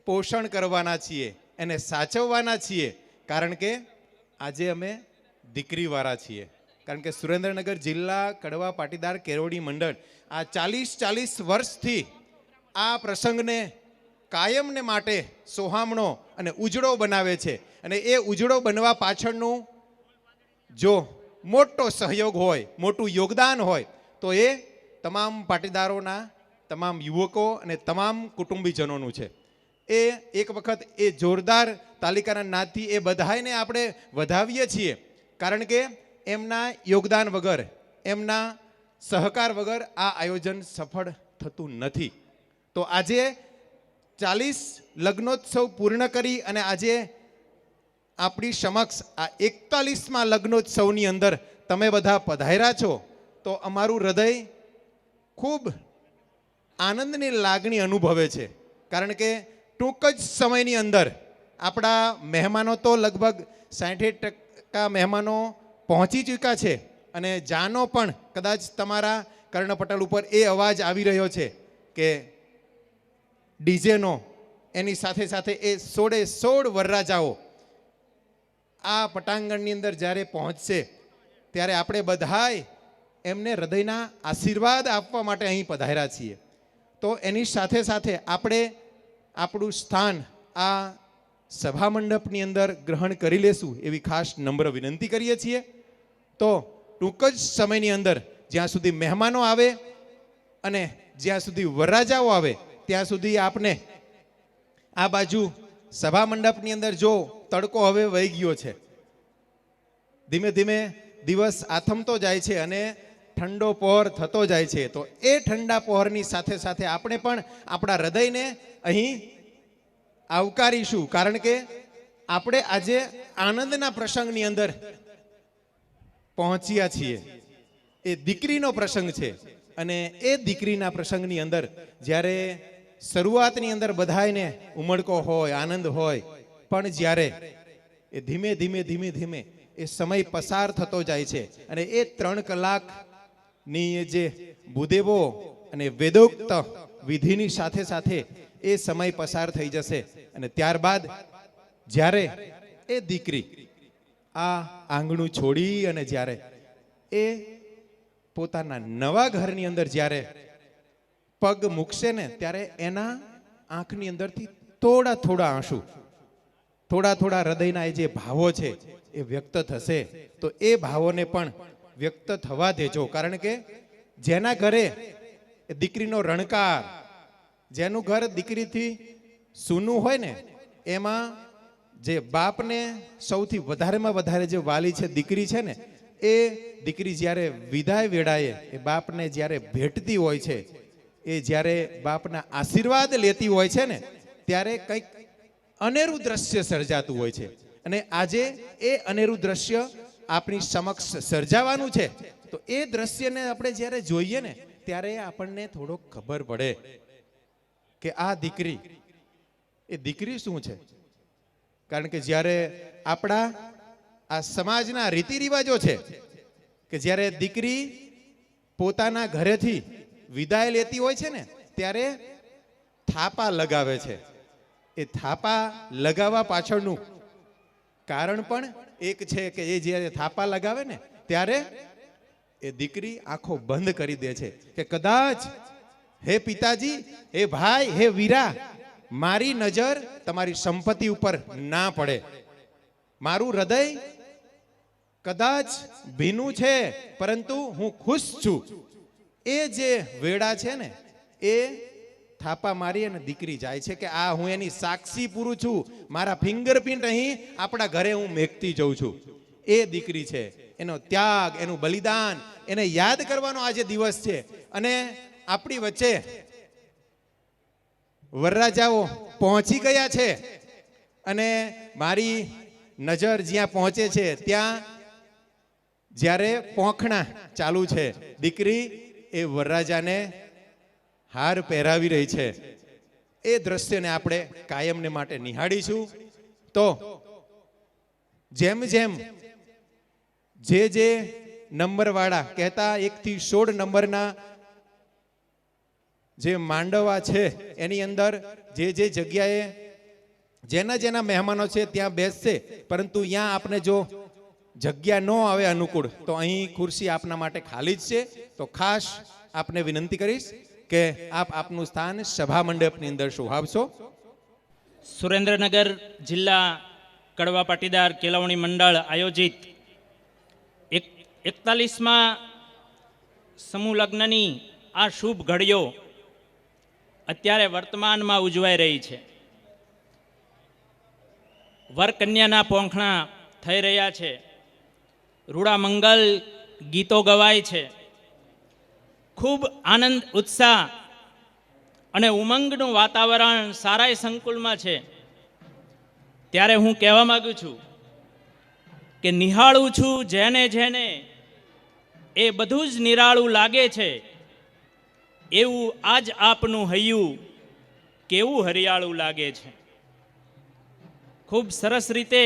પોષણ કરવાના છીએ, એને સાચવવાના છીએ, કારણ કે આજે અમે દીકરીવાળા છીએ. કારણ કે સુરેન્દ્રનગર જિલ્લા કડવા પાટીદાર કેળવણી મંડળ આ 40 વર્ષથી આ પ્રસંગને કાયમને માટે સોહામણો અને ઉજળો બનાવે છે. અને એ ઉજળો બનવા પાછળનું જો મોટો સહયોગ હોય, મોટું યોગદાન હોય, તો એ તમામ પાટીદારોના, તમામ યુવકો અને તમામ કુટુંબીજનોનું છે. એ એક વખત એ જોરદાર તાલિકાના નાદથી એ બધાને આપણે વધાવીએ છીએ, કારણ કે એમના યોગદાન વગર, એમના સહકાર વગર આ આયોજન સફળ થતું નથી. તો આજે 40 લગ્નોત્સવ પૂર્ણ કરી અને આજે આપણી સમક્ષ આ 41મા લગ્નોત્સવની અંદર તમે બધા પધાર્યા છો, તો અમારું હૃદય ખૂબ આનંદની લાગણી અનુભવે છે. કારણ કે ટૂંક જ સમયની અંદર આપણા મહેમાનો તો લગભગ 60% મહેમાનો પહોંચી ચૂક્યા છે. અને જાનો પણ કદાચ તમારા કર્ણપટલ ઉપર એ અવાજ આવી રહ્યો છે કે ડીજેનો, એની સાથે સાથે એ 16 વરરાજાઓ આ પટાંગણની અંદર જ્યારે પહોંચશે ત્યારે આપણે બધાય એમને હૃદયના આશીર્વાદ આપવા માટે અહીં પધાર્યા છીએ. તો એની સાથે સાથે આપણે આપણું સ્થાન આ સભા મંડપની અંદર ગ્રહણ કરી લેશું એવી ખાસ નમ્ર વિનંતી કરીએ છીએ. તો ટૂંક જ સમયની અંદર જ્યાં સુધી મહેમાનો આવે અને જ્યાં સુધી વરરાજાઓ આવે ત્યાં સુધી આપને આ બાજુ સભા મંડપની અંદર જો તડકો હવે વહી ગયો છે, ધીમે ધીમે દિવસ આથમતો જાય છે અને ઠંડો પહોર થતો જાય છે. તો એ ઠંડા પહોરની સાથે સાથે આપણે પણ આપણા હૃદયને અહીં આવકારીશું, કારણ કે આપણે આજે આનંદના પ્રસંગની અંદર પહોંચ્યા છીએ. એ દીકરીનો પ્રસંગ છે અને એ દીકરીના પ્રસંગની અંદર જ્યારે શરૂઆતની અંદર બધાને ઉમળકો હોય, આનંદ હોય, પણ જ્યારે એ ધીમે ધીમે ધીમે ધીમે એ સમય પસાર થતો જાય છે અને એ 3 કલાકની જે ભૂદેવો અને વેદોક્ત વિધિની સાથે સાથે એ સમય પસાર થઈ જશે. અને ત્યારબાદ જ્યારે એ દીકરી આ આંગણું છોડી અને જ્યારે એ પોતાના નવા ઘરની અંદર જ્યારે પગ મૂકશે ને, ત્યારે એના આંખની અંદરથી થોડા થોડા આંસુ, થોડા થોડા હૃદયના એ જે ભાવો છે એ વ્યક્ત થશે. તો એ ભાવોને પણ વ્યક્ત થવા દેજો, કારણ કે જેના ઘરે દીકરીનો રણકાર, જેનું ઘર દીકરીથી સૂનું હોય ને, એમાં જે બાપને સૌથી વધારેમાં વધારે જે વાલી છે દીકરી છે ને, એ દીકરી જ્યારે વિદાય વેળાએ એ બાપને જ્યારે ભેટતી હોય છે, એ જ્યારે બાપના આશીર્વાદ લેતી હોય છે ને, ત્યારે કંઈક અનેરું દ્રશ્ય સર્જાતું હોય છે. અને આજે એ અનેરું દ્રશ્ય આપણી સમક્ષ સર્જાવાનું છે. તો એ દ્રશ્યને આપણે જ્યારે જોઈએ ને, ત્યારે આપણને થોડોક ખબર પડે કે આ દીકરી, એ દીકરી શું છે. કારણ કે જ્યારે આપણા આ સમાજના રીતિ રિવાજો છે કે જ્યારે દીકરી પોતાના ઘરેથી વિદાય લેતી હોય છે ને, ત્યારે થાપા લગાવે છે. એ થાપા લગાવવા પાછળનું કારણ પણ એક છે કે એ જ્યારે થાપા લગાવે ને, ત્યારે એ દીકરી આંખો બંધ કરી દે છે કે કદાચ હે પિતાજી, હે ભાઈ, હે વીરા, મારી નજર તમારી સંપત્તિ ઉપર ના પડે, મારું હૃદય કદાચ ભીનું છે પરંતુ હું ખુશ છું. એ જે વેળા છે ને, એ થાપા મારી અને દીકરી જાય છે કે આ હું એની સાક્ષી પૂરું છું, મારા ફિંગરપ્રિન્ટ અહીં આપણા ઘરે હું મેકતી જઉં છું. એ દીકરી છે, એનો ત્યાગ, એનું બલિદાન, એને યાદ કરવાનો આજે દિવસ છે. અને આપણી વચ્ચે વરરાજાઓ પહોંચી ગયા છે અને મારી નજર જ્યાં પહોંચે છે ત્યાં જ્યારે પોંખણા ચાલુ છે, દીકરી એ વરરાજાને હાર પહેરાવી રહી છે. એ દ્રશ્યને આપણે કાયમને માટે નિહાળીશું. તો જેમ જેમ જે નંબરવાળા કહેતા 1 થી 16 નંબરના જે માંડવા છે એની અંદર જે જગ્યાએ જેના જેના મહેમાનો છે ત્યાં બેસશે, પરંતુ ત્યાં આપને જો જગ્યા ન આવે અનુકૂળ, તો અહીં ખુરશી આપના માટે ખાલી જ છે. તો ખાસ આપને વિનંતી કરીશ કે આપ આપનું સ્થાન સભા મંડપની અંદર શોભાવશો. સુરેન્દ્રનગર જિલ્લા કડવા પાટીદાર કેળવણી મંડળ આયોજિત 41મા સમૂહ લગ્નની આ શુભ ઘડીઓ અત્યારે વર્તમાનમાં ઉજવાઈ રહી છે. વર કન્યાના પોંખણા થઈ રહ્યા છે, રૂડા મંગલ ગીતો ગવાય છે, ખૂબ આનંદ ઉત્સાહ અને ઉમંગનું વાતાવરણ સારાય સંકુલમાં છે. ત્યારે હું કહેવા માગું છું કે નિહાળું છું જેને જેને એ બધું જ નિરાળું લાગે છે, એવું આજ આપનું હૈયું કેવું હરિયાળું લાગે છે. ખૂબ સરસ રીતે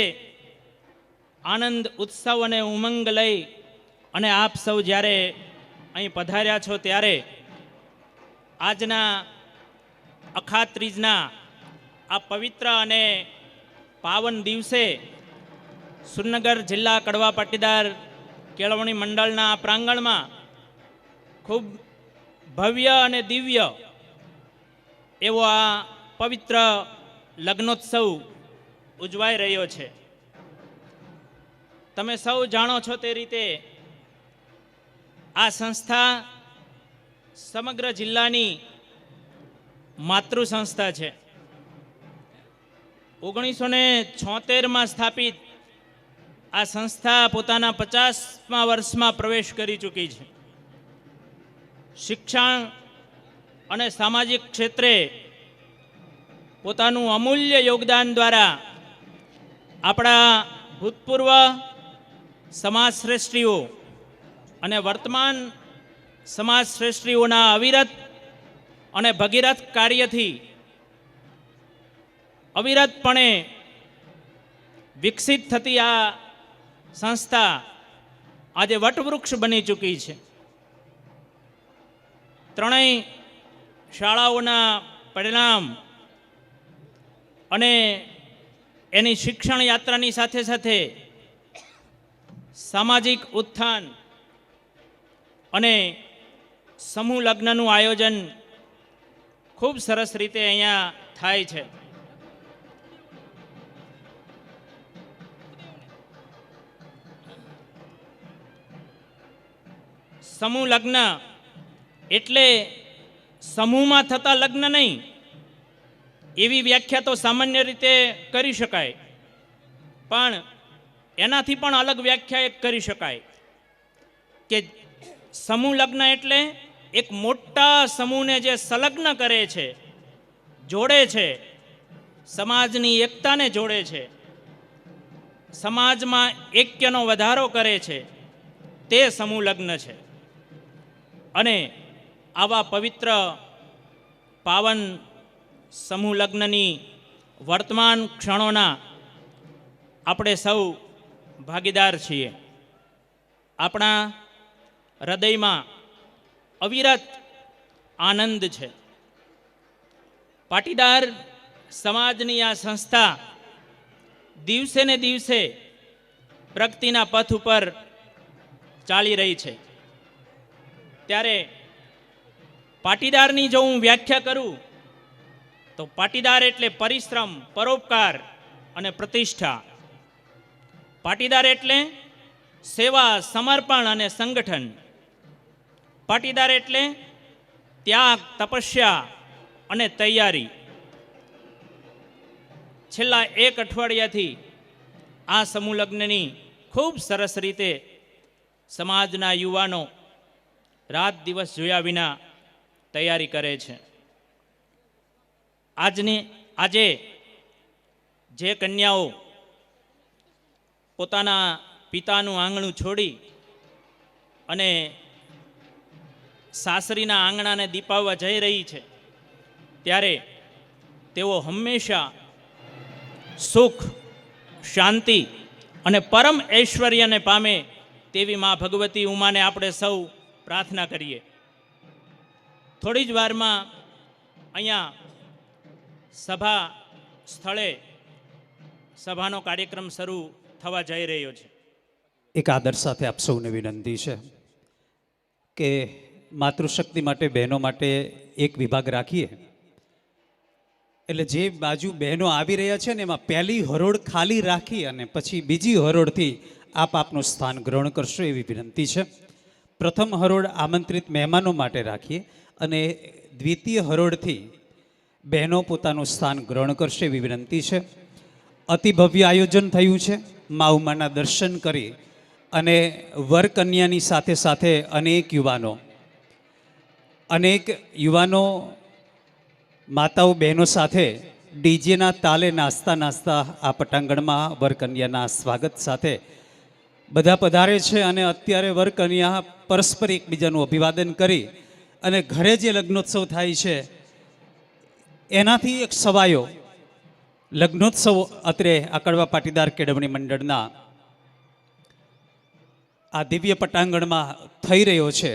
આનંદ ઉત્સવ અને ઉમંગ લઈ અને આપ સૌ જ્યારે અહીં પધાર્યા છો, ત્યારે આજના અખાત ત્રીજના આ પવિત્ર અને પાવન દિવસે સુરનગર જિલ્લા કડવા પાટીદાર કેળવણી મંડળના પ્રાંગણમાં ખૂબ ભવ્ય અને દિવ્ય એવો આ પવિત્ર લગ્નોત્સવ ઉજવાઈ રહ્યો છે. તમે સૌ જાણો છો તે રીતે આ સંસ્થા સમગ્ર જિલ્લાની માતૃ સંસ્થા છે. 1976માં સ્થાપિત આ સંસ્થા પોતાના 50મા વર્ષમાં પ્રવેશ કરી ચૂકી છે. શિક્ષણ અને સામાજિક ક્ષેત્રે પોતાનું અમૂલ્ય યોગદાન દ્વારા આપણા ભૂતપૂર્વ સમાજ શ્રેષ્ઠીઓ અને વર્તમાન સમાજ શ્રેષ્ઠીઓના અવિરત અને ભગીરથ કાર્યથી અવિરતપણે વિકસિત થતી આ સંસ્થા આજે વટવૃક્ષ બની ચૂકી છે. ત્રણેય શાળાઓના પરિણામ અને એની શિક્ષણ યાત્રાની સાથે સાથે સામાજિક ઉત્થાન અને સમૂહ લગ્નનું આયોજન ખૂબ સરસ રીતે અહીંયા થાય છે. સમૂહ લગ્ન એટલે સમૂહમાં થતા લગ્ન નહીં, એવી વ્યાખ્યા તો સામાન્ય રીતે કરી શકાય, પણ એનાથી પણ અલગ વ્યાખ્યા એક કરી શકાય કે સમૂહ લગ્ન એટલે એક મોટા સમૂહને જે સંલગ્ન કરે છે, જોડે છે, સમાજની એકતાને જોડે છે, સમાજમાં ઐક્યનો વધારો કરે છે, તે સમૂહ લગ્ન છે. અને આવા પવિત્ર પાવન સમૂહ લગ્નની વર્તમાન ક્ષણોના આપણે સૌ ભાગીદાર છીએ. આપણા હૃદયમાં અવિરત આનંદ છે. પાટીદાર સમાજની આ સંસ્થા દિવસે ને દિવસે પ્રગતિના પથ ઉપર ચાલી રહી છે. ત્યારે પાટીદારની જો હું વ્યાખ્યા કરું તો પાટીદાર એટલે પરિશ્રમ, પરોપકાર અને પ્રતિષ્ઠા. પાટીદાર એટલે સેવા, સમર્પણ અને સંગઠન. પાટીદાર એટલે ત્યાગ, તપસ્યા અને તૈયારી. છેલ્લા એક અઠવાડિયાથી આ સમૂહ લગ્નની ખૂબ સરસ રીતે સમાજના યુવાનો રાત દિવસ જોયા વિના તૈયારી કરે છે. આજે જે કન્યાઓ પોતાના પિતાનું આંગણું છોડી અને સાસરીના આંગણાને દીપાવવા જઈ રહી છે, ત્યારે તેઓ હંમેશા સુખ, શાંતિ અને પરમ ઐશ્વર્યને પામે તેવી મા ભગવતી ઉમાને આપણે સૌ પ્રાર્થના કરીએ. થોડી જ વારમાં અહીંયા સભા સ્થળે સભાનો કાર્યક્રમ શરૂ થવા જઈ રહ્યો છે. એક આદર સાથે આપ સૌને વિનંતી છે કે માતૃશક્તિ માટે બહેનો માટે એક વિભાગ રાખીએ, એટલે જે બાજુ બહેનો આવી રહ્યા છે ને એમાં પહેલી હરોળ ખાલી રાખી અને પછી બીજી હરોળથી આપ આપનું સ્થાન ગ્રહણ કરશો એવી વિનંતી છે. પ્રથમ હરોળ આમંત્રિત મહેમાનો માટે રાખીએ અને દ્વિતીય હરોળથી બહેનો પોતાનું સ્થાન ગ્રહણ કરશે એવી વિનંતી છે. અતિ ભવ્ય આયોજન થયું છે. મા ઉમાના દર્શન કરી અને વર કન્યાની સાથે સાથે અનેક યુવાનો માતાઓ બહેનો સાથે ડીજેના તાલે નાસ્તા નાસ્તા આ પટાંગણમાં વર કન્યાના સ્વાગત સાથે બધા પધારે છે. અને અત્યારે વર કન્યા પરસ્પર એકબીજાનું અભિવાદન કરી અને ઘરે જે લગ્નોત્સવ થાય છે એનાથી એક સવાયો લગ્નોત્સવ અત્રે આકડવા પાટીદાર કેળવણી મંડળના આ દિવ્ય પટાંગણમાં થઈ રહ્યો છે.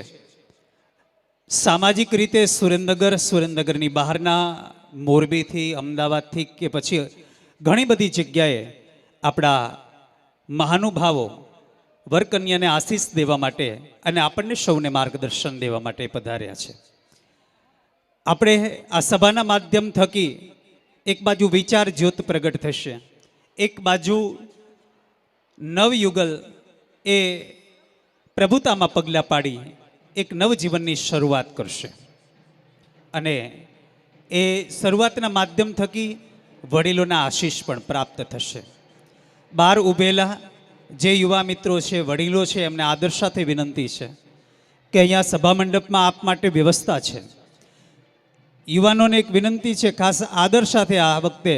સામાજિક રીતે સુરેન્દ્રનગરની બહારના મોરબીથી, અમદાવાદથી કે પછી ઘણી બધી જગ્યાએ આપણા મહાનુભાવો વરકન્યાને આશીષ દેવા માટે અને આપણને સૌને માર્ગદર્શન દેવા માટે પધાર્યા છે. આપણે આ સભાના માધ્યમ થકી એક બાજુ વિચાર જ્યોત પ્રગટ થશે, એક બાજુ નવયુગલ એ પ્રભુતામાં પગલાં પાડી એક નવજીવનની શરૂઆત કરશે અને એ શરૂઆતના માધ્યમ થકી વડીલોના આશીષ પણ પ્રાપ્ત થશે. બહાર ઊભેલા જે યુવા મિત્રો છે, વડીલો છે, એમને આદર સાથે વિનંતી છે કે અહીંયા સભા મંડપમાં આપ માટે વ્યવસ્થા છે. યુવાનોને એક વિનંતી છે ખાસ આદર સાથે આ વખતે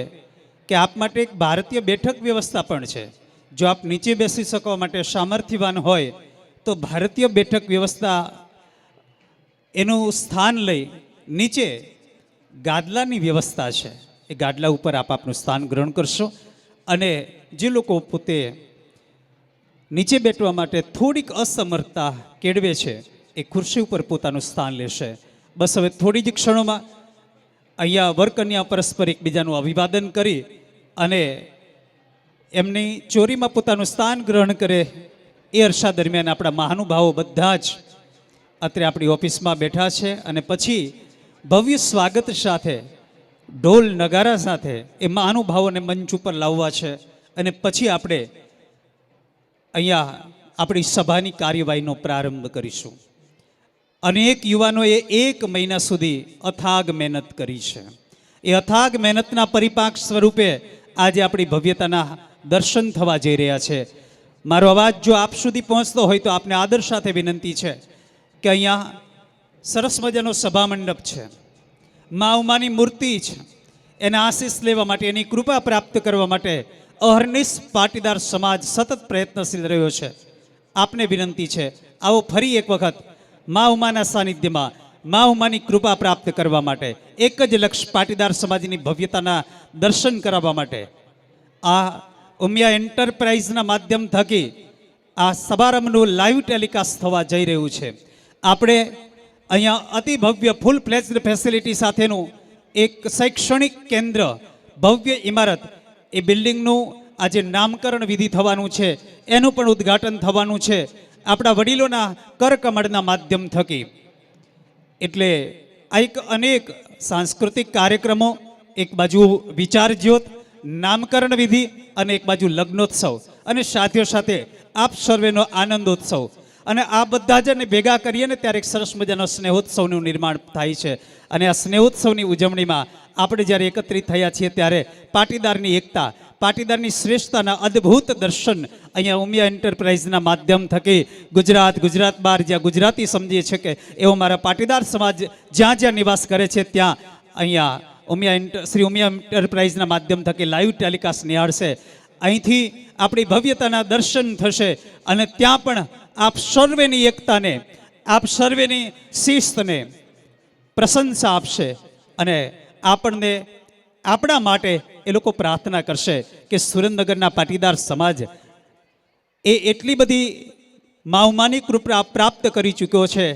કે આપ માટે એક ભારતીય બેઠક વ્યવસ્થા પણ છે. જો આપ નીચે બેસી શકવા માટે સામર્થ્યવાન હોય તો ભારતીય બેઠક વ્યવસ્થા એનું સ્થાન લઈ નીચે ગાદલાની વ્યવસ્થા છે. એ ગાદલા ઉપર આપ આપનું સ્થાન ગ્રહણ કરશો અને જે લોકો પોતે નીચે બેઠવા માટે થોડીક અસમર્થતા કેળવે છે એ ખુરશી ઉપર પોતાનું સ્થાન લેશે. બસ હવે થોડી જ ક્ષણોમાં અહીંયા વરકન્યા પરસ્પર એકબીજાનું અભિવાદન કરી અને એમની ચોરીમાં પોતાનું સ્થાન ગ્રહણ કરે એ અરસા દરમિયાન આપણા મહાનુભાવો બધા જ અત્રે આપણી ઓફિસમાં બેઠા છે અને પછી ભવ્ય સ્વાગત સાથે ઢોલ નગારા સાથે એ મહાનુભાવોને મંચ ઉપર લાવવા છે અને પછી આપણે અહીંયા આપણી સભાની કાર્યવાહીનો પ્રારંભ કરીશું. અનેક યુવાનોએ 1 મહિના સુધી અથાગ મહેનત કરી છે. એ અથાગ મહેનતના પરિપાક સ્વરૂપે આજે આપણી ભવ્યતાના દર્શન થવા જઈ રહ્યા છે. મારો અવાજ જો આપ સુધી પહોંચતો હોય તો આપને આદર સાથે વિનંતી છે કે અહીંયા સરસ મજાનો સભા મંડપ છે, મા ઉમાની મૂર્તિ છે, એના આશીષ લેવા માટે, એની કૃપા પ્રાપ્ત કરવા માટે અહર્નિશ પાટીદાર સમાજ સતત પ્રયત્નશીલ રહ્યો છે. આપને વિનંતી છે આવો ફરી એક વખત મા ઉમાના સાનિધ્યમાં મા ઉમાની કૃપા પ્રાપ્ત કરવા માટે, એક જ લક્ષ્ય પાટીદાર સમાજની ભવ્યતાના દર્શન કરાવવા માટે આ ઉમિયા એન્ટરપ્રાઇઝના માધ્યમ થકી આ સમારંભનું લાઈવ ટેલિકાસ્ટ થવા જઈ રહ્યું છે. આપણે અહીંયા અતિ ભવ્ય ફૂલ ફ્લેજ્ડ ફેસિલિટી સાથેનું એક શૈક્ષણિક કેન્દ્ર, ભવ્ય ઇમારત, એ બિલ્ડિંગનું આજે નામકરણ વિધિ થવાનું છે, એનું પણ ઉદ્ઘાટન થવાનું છે આપણા વડીલોના કરકમળના માધ્યમ થકી. એટલે આ એક અનેક સાંસ્કૃતિક કાર્યક્રમો, એક બાજુ વિચાર જ્યોત, નામકરણ વિધિ અને એક બાજુ લગ્નોત્સવ અને સાથે આપ સર્વેનો આનંદોત્સવ અને આ બધા જને ભેગા કરીએ ને ત્યારે એક સરસ મજાનો સ્નેહોત્સવનું નિર્માણ થાય છે. અને આ સ્નેહોત્સવની ઉજવણીમાં આપણે જ્યારે એકત્રિત થયા છીએ ત્યારે પાટીદારની એકતા, પાટીદારની શ્રેષ્ઠતાના અદ્ભુત દર્શન અહીંયા ઉમિયા એન્ટરપ્રાઇઝના માધ્યમ થકી ગુજરાત બહાર જ્યાં ગુજરાતી સમજીએ છે કે એવો મારા પાટીદાર સમાજ જ્યાં જ્યાં નિવાસ કરે છે ત્યાં અહીંયા શ્રી ઉમિયા એન્ટરપ્રાઇઝના માધ્યમ થકી લાઈવ ટેલિકાસ્ટ નિહાળશે. અહીંથી આપણી ભવ્યતાના દર્શન થશે અને ત્યાં પણ આપ સર્વેની એકતાને, આપ સર્વેની શિસ્તને પ્રશંસા આપશે અને આપણને આપણા માટે એ લોકો પ્રાર્થના કરશે કે સુરેન્દ્રનગરના પાટીદાર સમાજ એ એટલી બધી મા ઉમાની કૃપા પ્રાપ્ત કરી ચૂક્યો છે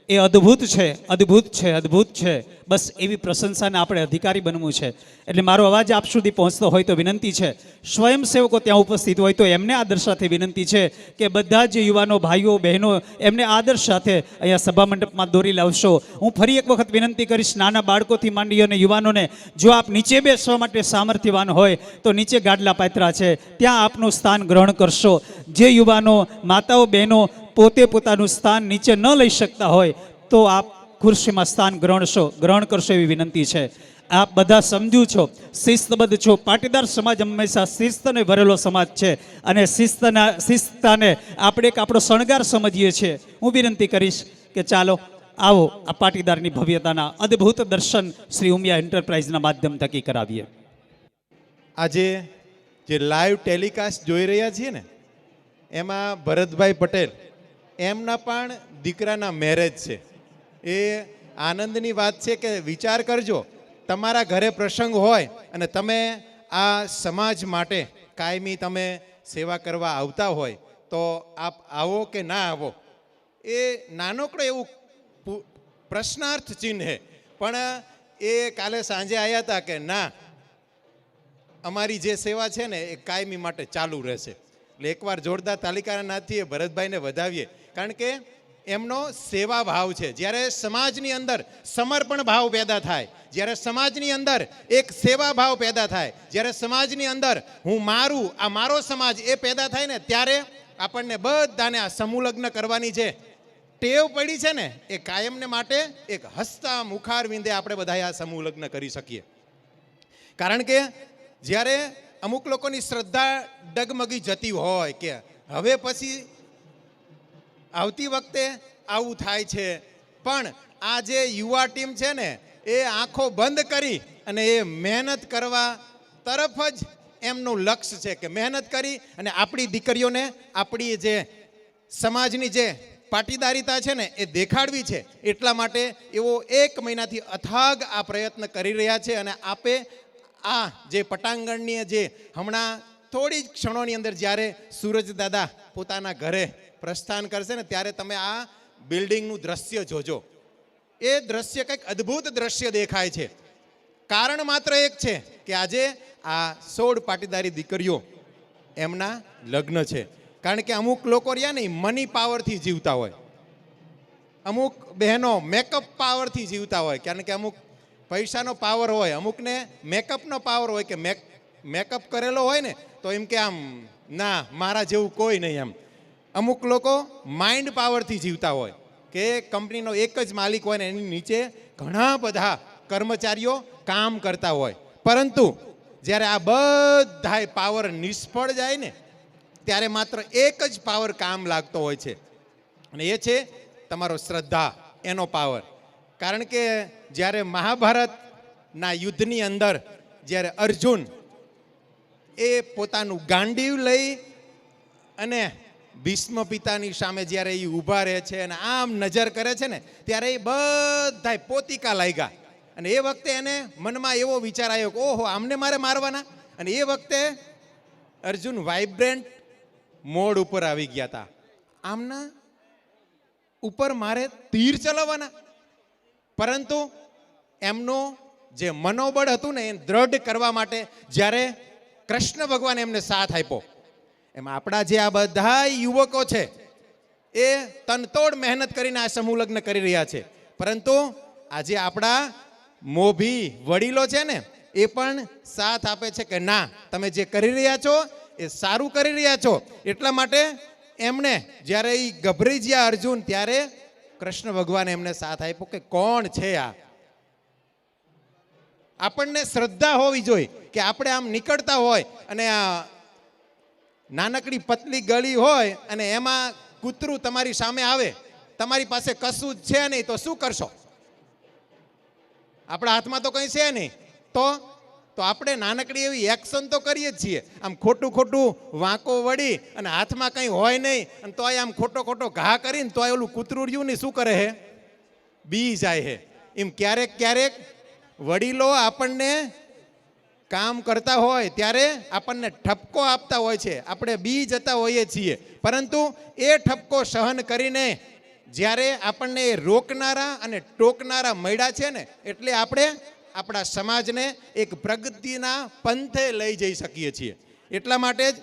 એ અદ્ભુત છે, અદ્ભુત છે, અદ્ભુત છે. બસ એવી પ્રશંસાને આપણે અધિકારી બનવું છે. એટલે મારો અવાજ આપ સુધી પહોંચતો હોય તો વિનંતી છે, સ્વયંસેવકો ત્યાં ઉપસ્થિત હોય તો એમને આદર સાથે વિનંતી છે કે બધા જ યુવાનો ભાઈઓ બહેનો એમને આદર સાથે અહીંયા સભા મંડપમાં દોરી લાવશો. હું ફરી એક વખત વિનંતી કરીશ નાના બાળકોથી માંડી અને યુવાનોને, જો આપ નીચે બેસવા માટે સામર્થ્યવાન હોય તો નીચે ગાડલા પાથરા છે, ત્યાં આપનું સ્થાન ગ્રહણ કરશો. જે યુવાનો માતાઓ બહેનો પોતે પોતાનું સ્થાન નીચે ન લઈ શકતા હોય તો આપ ખુરશીમાં સ્થાન ગ્રહણ કરશો એવી વિનંતી છે. આપ બધા સમજુ છો, શિસ્તબદ્ધ છો. પાટીદાર સમાજ હંમેશા શિસ્તને ભરેલો સમાજ છે અને શિસ્તતાને આપણે એક આપણો શણગાર સમજીએ છીએ. હું વિનંતી કરીશ કે ચાલો આવો આ પાટીદારની ભવ્યતાના અદ્ભુત દર્શન શ્રી ઉમિયા એન્ટરપ્રાઇઝના માધ્યમ થકી કરાવીએ. આજે જે લાઈવ ટેલિકાસ્ટ જોઈ રહ્યા છીએ ને, એમાં ભરતભાઈ પટેલ એમના પણ દીકરાના મેરેજ છે. એ આનંદની વાત છે કે વિચાર કરજો, તમારા ઘરે પ્રસંગ હોય અને તમે આ સમાજ માટે કાયમી તમે સેવા કરવા આવતા હોય તો આપ આવો કે ના આવો, એ નાનકડો એવું પ્રશ્નાર્થ ચિહ્ન છે. પણ એ કાલે સાંજે આવ્યા હતા કે ના, અમારી જે સેવા છે ને એ કાયમી માટે ચાલુ રહેશે. એટલે એકવાર જોરદાર તાલિકાના નાથથી એ ભરતભાઈને વધાવીએ, કારણ કે એમનો સેવા ભાવ છે. જ્યારે સમાજની અંદર સમર્પણ ભાવ પેદા થાય, જ્યારે સમાજની અંદર એક સેવા ભાવ પેદા થાય, જ્યારે સમાજની અંદર હું મારું, આ મારો સમાજ એ પેદા થાય ને, ત્યારે આપણને બધાને આ સમૂહ લગ્ન કરવાની જે ટેવ પડી છે ને, એ કાયમને માટે એક હસતા મુખાર વિંદે આપણે બધા આ સમૂહ લગ્ન કરી શકીએ. કારણ કે જ્યારે અમુક લોકોની શ્રદ્ધા ડગમગી જતી હોય કે હવે પછી આવતી વખતે આવું થાય છે, પણ આ જે યુવા ટીમ છે ને એ આંખો બંધ કરી અને એ મહેનત કરવા તરફ જ એમનું લક્ષ્ય છે કે મહેનત કરી અને આપણી દીકરીઓને આપણી જે સમાજની જે પાટીદારીતા છે ને એ દેખાડવી છે. એટલા માટે એવો 1 મહિનાથી અથાગ આ પ્રયત્ન કરી રહ્યા છે. અને આપે આ જે પટાંગણની જે હમણાં થોડી જ ક્ષણોની અંદર જ્યારે સૂરજ દાદા પોતાના ઘરે પ્રસ્થાન કરશે ને, ત્યારે તમે આ બિલ્ડિંગનું દ્રશ્ય જોજો. એ દ્રશ્ય કંઈક અદ્ભુત દ્રશ્ય દેખાય છે. કારણ માત્ર એક છે કે આજે આ 16 પાટીદારી દીકરીઓ એમના લગ્ન છે. કારણ કે અમુક લોકો રહ્યા ને મની પાવરથી જીવતા હોય, અમુક બહેનો મેકઅપ પાવરથી જીવતા હોય. કારણ કે અમુક પૈસાનો પાવર હોય, અમુકને મેકઅપનો પાવર હોય કે મેકઅપ કરેલો હોય ને તો એમ કે આમ ના મારા જેવું કોઈ નહીં એમ. અમુક લોકો માઇન્ડ પાવરથી જીવતા હોય કે કંપનીનો એક જ માલિક હોય ને એની નીચે ઘણા બધા કર્મચારીઓ કામ કરતા હોય. પરંતુ જ્યારે આ બધાય પાવર નિષ્ફળ જાય ને, ત્યારે માત્ર એક જ પાવર કામ લાગતો હોય છે, અને એ છે તમારો શ્રદ્ધા, એનો પાવર. કારણ કે જ્યારે મહાભારતના યુદ્ધની અંદર જ્યારે અર્જુન એ પોતાનું ગાંડીવ લઈ અને ભીષ્મ પિતાની સામે જ્યારે એ ઊભા રહે છે અને આમ નજર કરે છે ને, ત્યારે એ બધાય પોતિકા લાગ્યા. અને એ વખતે એને મનમાં એવો વિચાર આવ્યો કે ઓહો આમને મારે મારવાના. અને એ વખતે અર્જુન વાઇબ્રન્ટ મોડ ઉપર આવી ગયા હતા, આમના ઉપર મારે તીર ચલાવવાના. પરંતુ એમનું જે મનોબળ હતું ને એ દ્રઢ કરવા માટે જ્યારે કૃષ્ણ ભગવાન એમને સાથ આપ્યો, એમાં આપણા જે આ બધા યુવકો છે એ તનતોડ મહેનત કરીને આ સમૂહ લગ્ન કરી રહ્યા છે. પરંતુ આજે આપણા મોભી વડીલો છે ને એ પણ સાથ આપે છે કે ના, તમે જે કરી રહ્યા છો એ સારું કરી રહ્યા છો. એટલા માટે એમણે જ્યારે એ ગભરાઈ ગયા અર્જુન, ત્યારે કૃષ્ણ ભગવાને એમને સાથ આપ્યો કે કોણ છે આ. આપણને શ્રદ્ધા હોવી જોઈએ કે આપણે આમ નીકળતા હોય અને આ નાનકડી પતલી ગળી હોય અને એમાં કૂતરું તમારી સામે આવે, તમારી પાસે કશું જ છે નહીં તો શું કરશો? આપણા હાથમાં તો કંઈ છે નહીં, તો આપણે નાનકડી એવી એક્શન તો કરીએ જ છીએ. આમ ખોટું વાંકો વળી અને હાથમાં કંઈ હોય નહીં અને તો આમ ખોટો ઘા કરીને તો ઓલું કૂતરું રહ્યું ને શું કરે હે, બી જાય હે. એમ ક્યારેક વડીલો આપણને કામ કરતા હોય ત્યારે આપણને ઠપકો આપતા હોય છે, આપણે બી જતા હોઈએ છીએ. પરંતુ એ ઠપકો સહન કરીને જ્યારે આપણને એ રોકનારા અને ટોકનારા મળ્યા છે ને, એટલે આપણે આપણા સમાજને એક પ્રગતિના પંથે લઈ જઈ શકીએ છીએ. એટલા માટે જ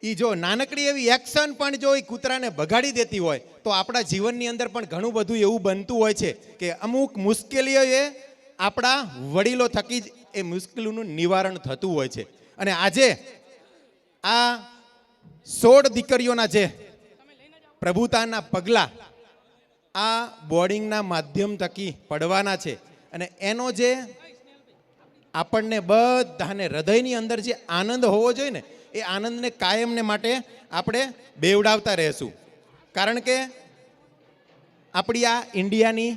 એ જો નાનકડી એવી એક્શન પણ જો એ કૂતરાને બગાડી દેતી હોય તો આપણા જીવનની અંદર પણ ઘણું બધું એવું બનતું હોય છે કે અમુક મુશ્કેલીઓ એ આપણા વડીલો થકી જ એ મુશ્કેલીનું નિવારણ થતું હોય છે. અને આજે આ 16 દીકરીઓના જે પ્રભુતાના પગલાં આ બોર્ડિંગના માધ્યમ થકી પડવાના છે, અને એનો જે આપણને બધાને હૃદયની અંદર જે આનંદ હોવો જોઈએ ને, એ આનંદને કાયમને માટે આપણે બેવડાવતા રહેશું. કારણ કે આપણી આ ઇન્ડિયાની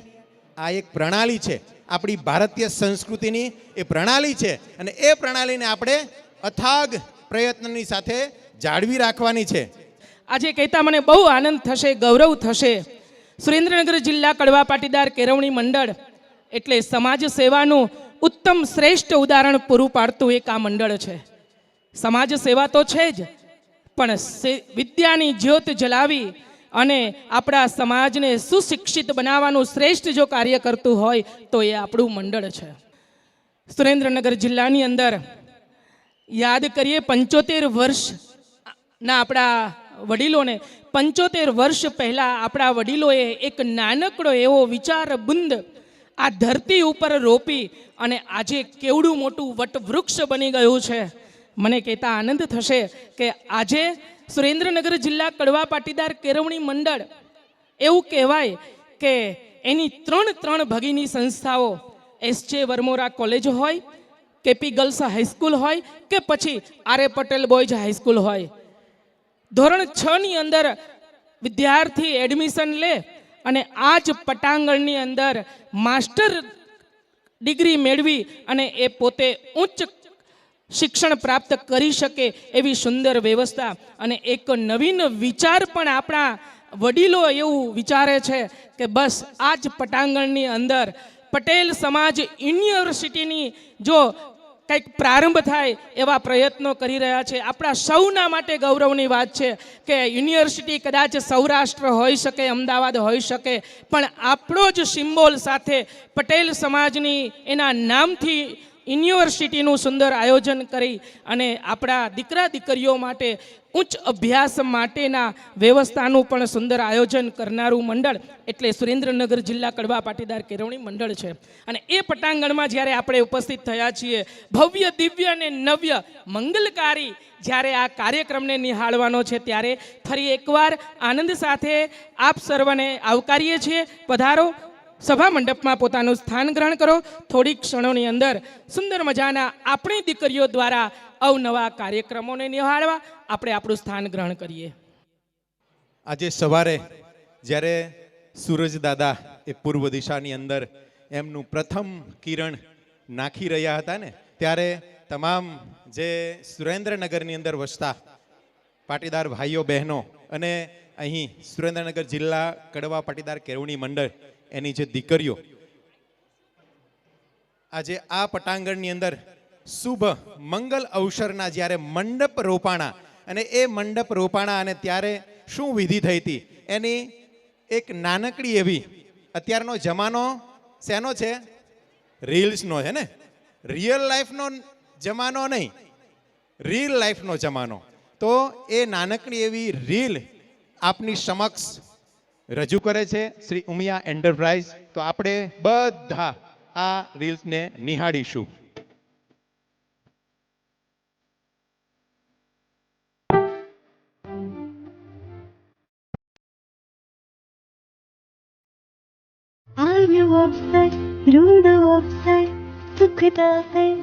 આ એક પ્રણાલી છે, આપણી ભારતીય સંસ્કૃતિની એ પ્રણાલી છે, અને એ પ્રણાલીને આપણે અથાગ પ્રયત્નની સાથે જાળવી રાખવાની છે. આજે કહેતા મને બહુ આનંદ થશે, ગૌરવ થશે. સુરેન્દ્રનગર જિલ્લા કડવા પાટીદાર કેળવણી મંડળ એટલે સમાજ સેવાનું ઉત્તમ શ્રેષ્ઠ ઉદાહરણ પૂરું પાડતું એક આ મંડળ છે. સમાજ સેવા તો છે જ, પણ વિદ્યાની જ્યોત જલાવી અને આપણા સમાજને સુશિક્ષિત બનાવવાનું શ્રેષ્ઠ જો કાર્ય કરતું હોય તો એ આપણું મંડળ છે. સુરેન્દ્રનગર જિલ્લાની અંદર યાદ કરીએ 75 વર્ષના આપણા વડીલોને, 75 વર્ષ પહેલાં આપણા વડીલોએ એક નાનકડો એવો વિચારબુંદ આ ધરતી ઉપર રોપી અને આજે કેવડું મોટું વટવૃક્ષ બની ગયું છે. મને કહેતા આનંદ થશે કે આજે સુરેન્દ્રનગર જિલ્લા કડવા પાટીદાર કેળવણી મંડળ એવું કહેવાય કે એની 3 ભગીની સંસ્થાઓ એસ.જે. વરમોરા કોલેજ હોય, કેપી ગર્લ્સ હાઈસ્કૂલ હોય કે પછી આર.એ. પટેલ બોયઝ હાઈસ્કૂલ હોય, ધોરણ 6ની અંદર વિદ્યાર્થી એડમિશન લે અને આ જ પટાંગણની અંદર માસ્ટર ડિગ્રી મેળવી અને એ પોતે ઉચ્ચ શિક્ષણ પ્રાપ્ત કરી શકે એવી સુંદર વ્યવસ્થા અને એક નવીન વિચાર પણ આપણા વડીલો એવું વિચારે છે કે બસ આ જ પટાંગણની અંદર પટેલ સમાજ યુનિવર્સિટીની જો કંઈક પ્રારંભ થાય એવા પ્રયત્નો કરી રહ્યા છે. આપણા સૌના માટે ગૌરવની વાત છે કે યુનિવર્સિટી કદાચ સૌરાષ્ટ્ર હોઈ શકે, અમદાવાદ હોઈ શકે, પણ આપણો જ સિમ્બોલ સાથે પટેલ સમાજની એના નામથી યુનિવર્સિટીનું સુંદર આયોજન કરી અને આપણા દીકરા દીકરીઓ માટે ઉચ્ચ અભ્યાસ માટેના વ્યવસ્થાનું પણ સુંદર આયોજન કરનારું મંડળ એટલે સુરેન્દ્રનગર જિલ્લા કડવા પાટીદાર કેળવણી મંડળ છે. અને એ પટાંગણમાં જ્યારે આપણે ઉપસ્થિત થયા છીએ, ભવ્ય દિવ્ય અને નવ્ય મંગલકારી જ્યારે આ કાર્યક્રમને નિહાળવાનો છે, ત્યારે ફરી એકવાર આનંદ સાથે આપ સર્વને આવકારીએ છીએ. પધારો, સભા મંડપમાં પોતાનું સ્થાન ગ્રહણ કરો. થોડીક ક્ષણોની અંદર સુંદર મજાના આપણી દીકરીઓ દ્વારા અવનવા કાર્યક્રમોને નિહાળવા આપણે આપણું સ્થાન ગ્રહણ કરીએ. આજે સવારે જ્યારે સૂરજ દાદા એ પૂર્વ દિશાની અંદર એમનું પ્રથમ કિરણ નાખી રહ્યા હતા ને, ત્યારે તમામ જે સુરેન્દ્રનગરની અંદર વસતા પાટીદાર ભાઈઓ બહેનો અને અહીં સુરેન્દ્રનગર જિલ્લા કડવા પાટીદાર કેળવણી મંડળ એની જે દીકરીઓ આજે આ પટાંગણની અંદર શુભ મંગલ અવસરના જ્યારે મંડપ રોપાણા, અને એ મંડપ રોપાણા અને ત્યારે શું વિધિ થઈ હતી એની એક નાનકડી એવી, અત્યારનો જમાનો શેનો છે? રીલ્સનો છે ને, રિયલ લાઈફનો જમાનો નહીં, રીલ લાઈફનો જમાનો. તો એ નાનકડી એવી રીલ આપની સમક્ષ રજૂ કરે છે શ્રી ઉમિયા એન્ટરપ્રાઇઝ. તો આપણે બધા આ રીલ્સને નિહાળીશું. I'm your website, you're the website, look at that thing.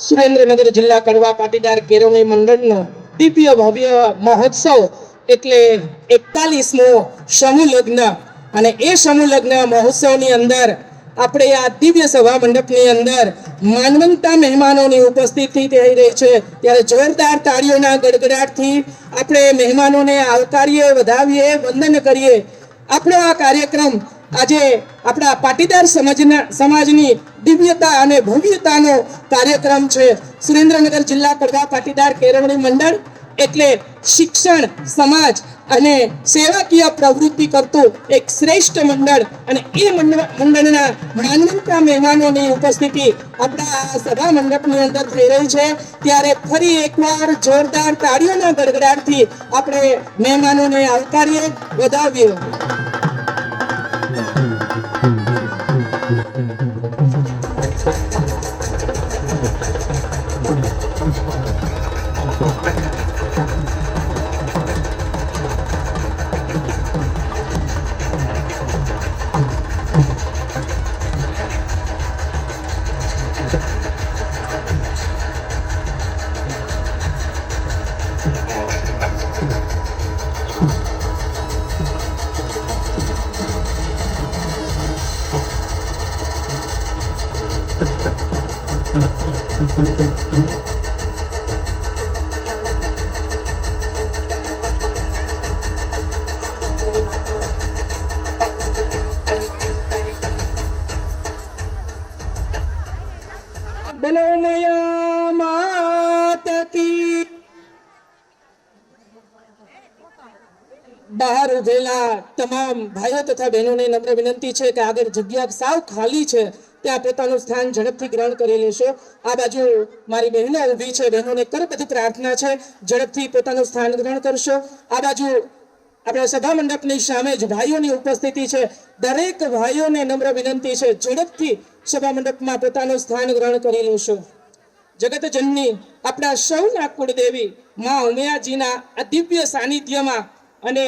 Surendranagar જિલ્લા કડવા પાટીદાર કેળવણી મંડળનો દિવ્ય ભવ્ય મહોત્સવ એટલે 41મો સમૂહ લગ્ન અને એ સમૂહ લગ્ન મહોત્સવની અંદર આપણે આ દિવ્ય સભા મંડપની અંદર માનવંતા મહેમાનોની ઉપસ્થિતિ થઈ રહી છે ત્યારે જોરદાર તાળીઓના ગડગડાટથી આપણે મહેમાનોને આવકારીએ, વધાવીએ, વંદન કરીએ. આપણો આ કાર્યક્રમ આજે આપણા પાટીદાર સમાજની દિવ્યતા અને ભવ્યતાનો કાર્યક્રમ છે. સુરેન્દ્રનગર જિલ્લા કડવા પાટીદાર કેળવણી મંડળ એટલે શિક્ષણ, સમાજ અને સેવાકીય પ્રવૃત્તિ કરતું એક શ્રેષ્ઠ મંડળ અને એ મંડળના માનવતા મહેમાનોની ઉપસ્થિતિ આપણા આ સભા મંડપની અંદર થઈ રહી છે ત્યારે ફરી એકવાર જોરદાર તાળીઓના ગડગડાટથી આપણે મહેમાનોને આવકારીએ, વધાવીએ. બોલો મૈયા માત કી. બહાર ઉભેલા તમામ ભાઈઓ તથા બહેનોને નમ્ર વિનંતી છે કે આગળ જગ્યા સાવ ખાલી છે ત્યાં પોતાનું સ્થાન ઝડપથી ગ્રહણ કરી લેશો. આ બાજુ મારી બહેનો ઊભી છે, બહેનોને કરબદ્ધ પ્રાર્થના છે ઝડપથી પોતાનું સ્થાન ગ્રહણ કરશો. આ બાજુ આપણા સભા મંડપની સામે જ ભાઈઓની ઉપસ્થિતિ છે. દરેક ભાઈઓને નમ્ર વિનંતી છે ઝડપથી સભા મંડપમાં પોતાનું સ્થાન ગ્રહણ કરી લેશો. જગત જનની આપણા સૌના કુળદેવી માં ઉમિયાજીના આ દિવ્ય સાનિધ્યમાં અને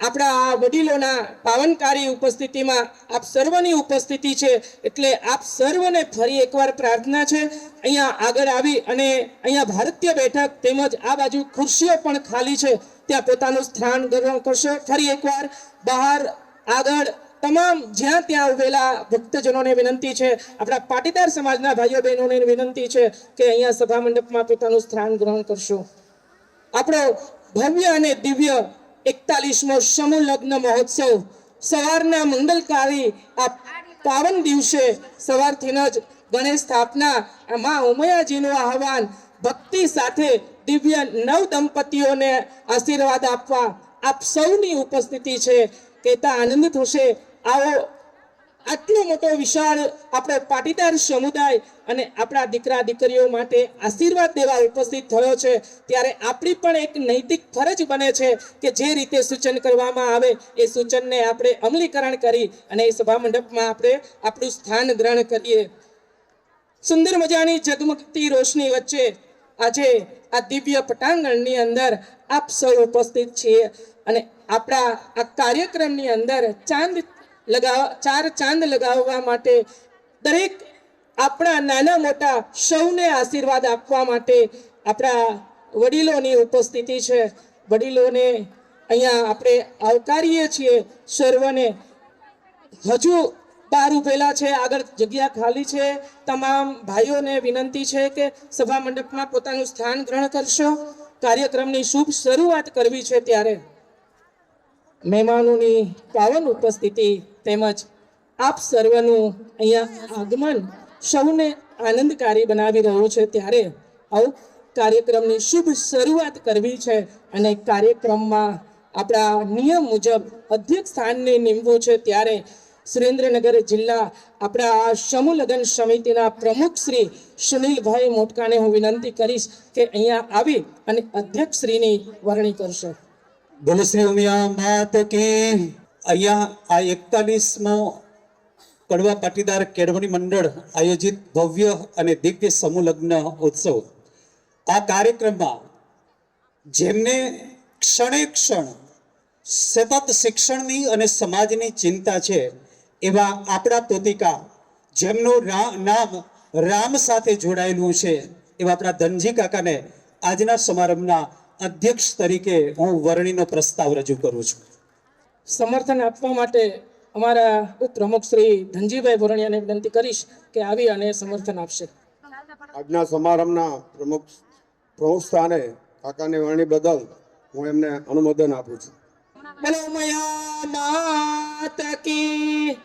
આપણા આ વડીલોના પાવનકારી ઉપસ્થિતિમાં આપ સર્વની ઉપસ્થિતિ છે એટલે આપ સર્વને ફરી એકવાર પ્રાર્થના છે અહીંયા આગળ આવી અને અહીંયા ભારતીય બેઠક તેમજ આ બાજુ ખુરશીઓ પણ ખાલી છે ત્યાં પોતાનું સ્થાન ગ્રહણ કરશો. ફરી એકવાર બહાર આગળ તમામ જ્યાં ત્યાં ઉભેલા ભક્તજનોને વિનંતી છે, આપણા પાટીદાર સમાજના ભાઈઓ બહેનોને વિનંતી છે કે અહીંયા સભા મંડપમાં પોતાનું સ્થાન ગ્રહણ કરશો. આપણો ભવ્ય અને દિવ્ય 41મો સમૂહ લગ્ન મહોત્સવ સવારના મંગલકારી આ પાવન દિવસે સવારથી જ ગણેશ સ્થાપના, માં ઉમયાજીનું આહવાન, ભક્તિ સાથે દિવ્ય નવ દંપતીઓને આશીર્વાદ આપવા આપ સૌની ઉપસ્થિતિ છે. કહેતા આનંદ થશે. આવો આટલો મોટો વિશાળ આપણો પાટીદાર સમુદાય અને આપણા દીકરા દીકરીઓ માટે આશીર્વાદ દેવા ઉપસ્થિત થયો છે ત્યારે આપણી પણ એક નૈતિક ફરજ બને છે કે જે રીતે સૂચન કરવામાં આવે એ સૂચનને આપણે અમલીકરણ કરી અને એ સભા મંડપમાં આપણે આપણું સ્થાન ગ્રહણ કરીએ. સુંદર મજાની ઝગમગતી રોશની વચ્ચે આજે આ દિવ્ય પટાંગણની અંદર આપ સૌ ઉપસ્થિત છીએ અને આપણા આ કાર્યક્રમની અંદર ચાર ચાંદ લગાવવા માટે દરેક આપણા નાના મોટા સૌને આશીર્વાદ આપવા માટે આપણા વડીલોની ઉપસ્થિતિ છે. વડીલોને અહીંયા આપણે આવકારીએ છીએ સર્વને. હજુ બહાર ઉભેલા છે, આગળ જગ્યા ખાલી છે. તમામ ભાઈઓને વિનંતી છે કે સભા મંડપમાં પોતાનું સ્થાન ગ્રહણ કરશો. કાર્યક્રમની શુભ શરૂઆત કરવી છે ત્યારે મહેમાનોની પાવન ઉપસ્થિતિ તેમજ આપ સર્વનું અહીંયા આગમન સૌને આનંદકારી બનાવી રહ્યું છે ત્યારે આવું કાર્યક્રમની શુભ શરૂઆત કરવી છે અને કાર્યક્રમમાં આપણા નિયમ મુજબ અધ્યક્ષ સ્થાનને નીમવું છે ત્યારે સુરેન્દ્રનગર જિલ્લા આપણા આ સમૂહ લગ્ન સમિતિના પ્રમુખ શ્રી સુનિલભાઈ મોટકાને હું વિનંતી કરીશ કે અહીંયા આવી અને અધ્યક્ષ શ્રીની વરણી કરશો. બોલો શ્રી ઉમિયા માત કી. અહીંયા આ 41મો કડવા પાટીદાર કેળવણી મંડળ આયોજિત ભવ્ય અને દિવ્ય સમૂહ લગ્ન ઉત્સવ આ કાર્યક્રમમાં જેમને ક્ષણે ક્ષણ સતત શિક્ષણની અને સમાજની ચિંતા છે એવા આપણા પોતિકા જેમનું નામ રામ સાથે જોડાયેલું છે એવા આપણા ધનજી કાકાને આજના સમારંભના અધ્યક્ષ તરીકે હું વરણીનો પ્રસ્તાવ રજૂ કરું છું. સમર્થન આપવા માટે અમારા ઉપપ્રમુખ શ્રી ધનજીભાઈ ભોરણિયાને વિનંતી કરીશ કે આવી અને સમર્થન આપશે. આજના સમારંભના પ્રમુખ સ્થાને કાકાની વાણી બદલ હું એમને અનુમોદન આપું છું. બોલો મયા માત કી.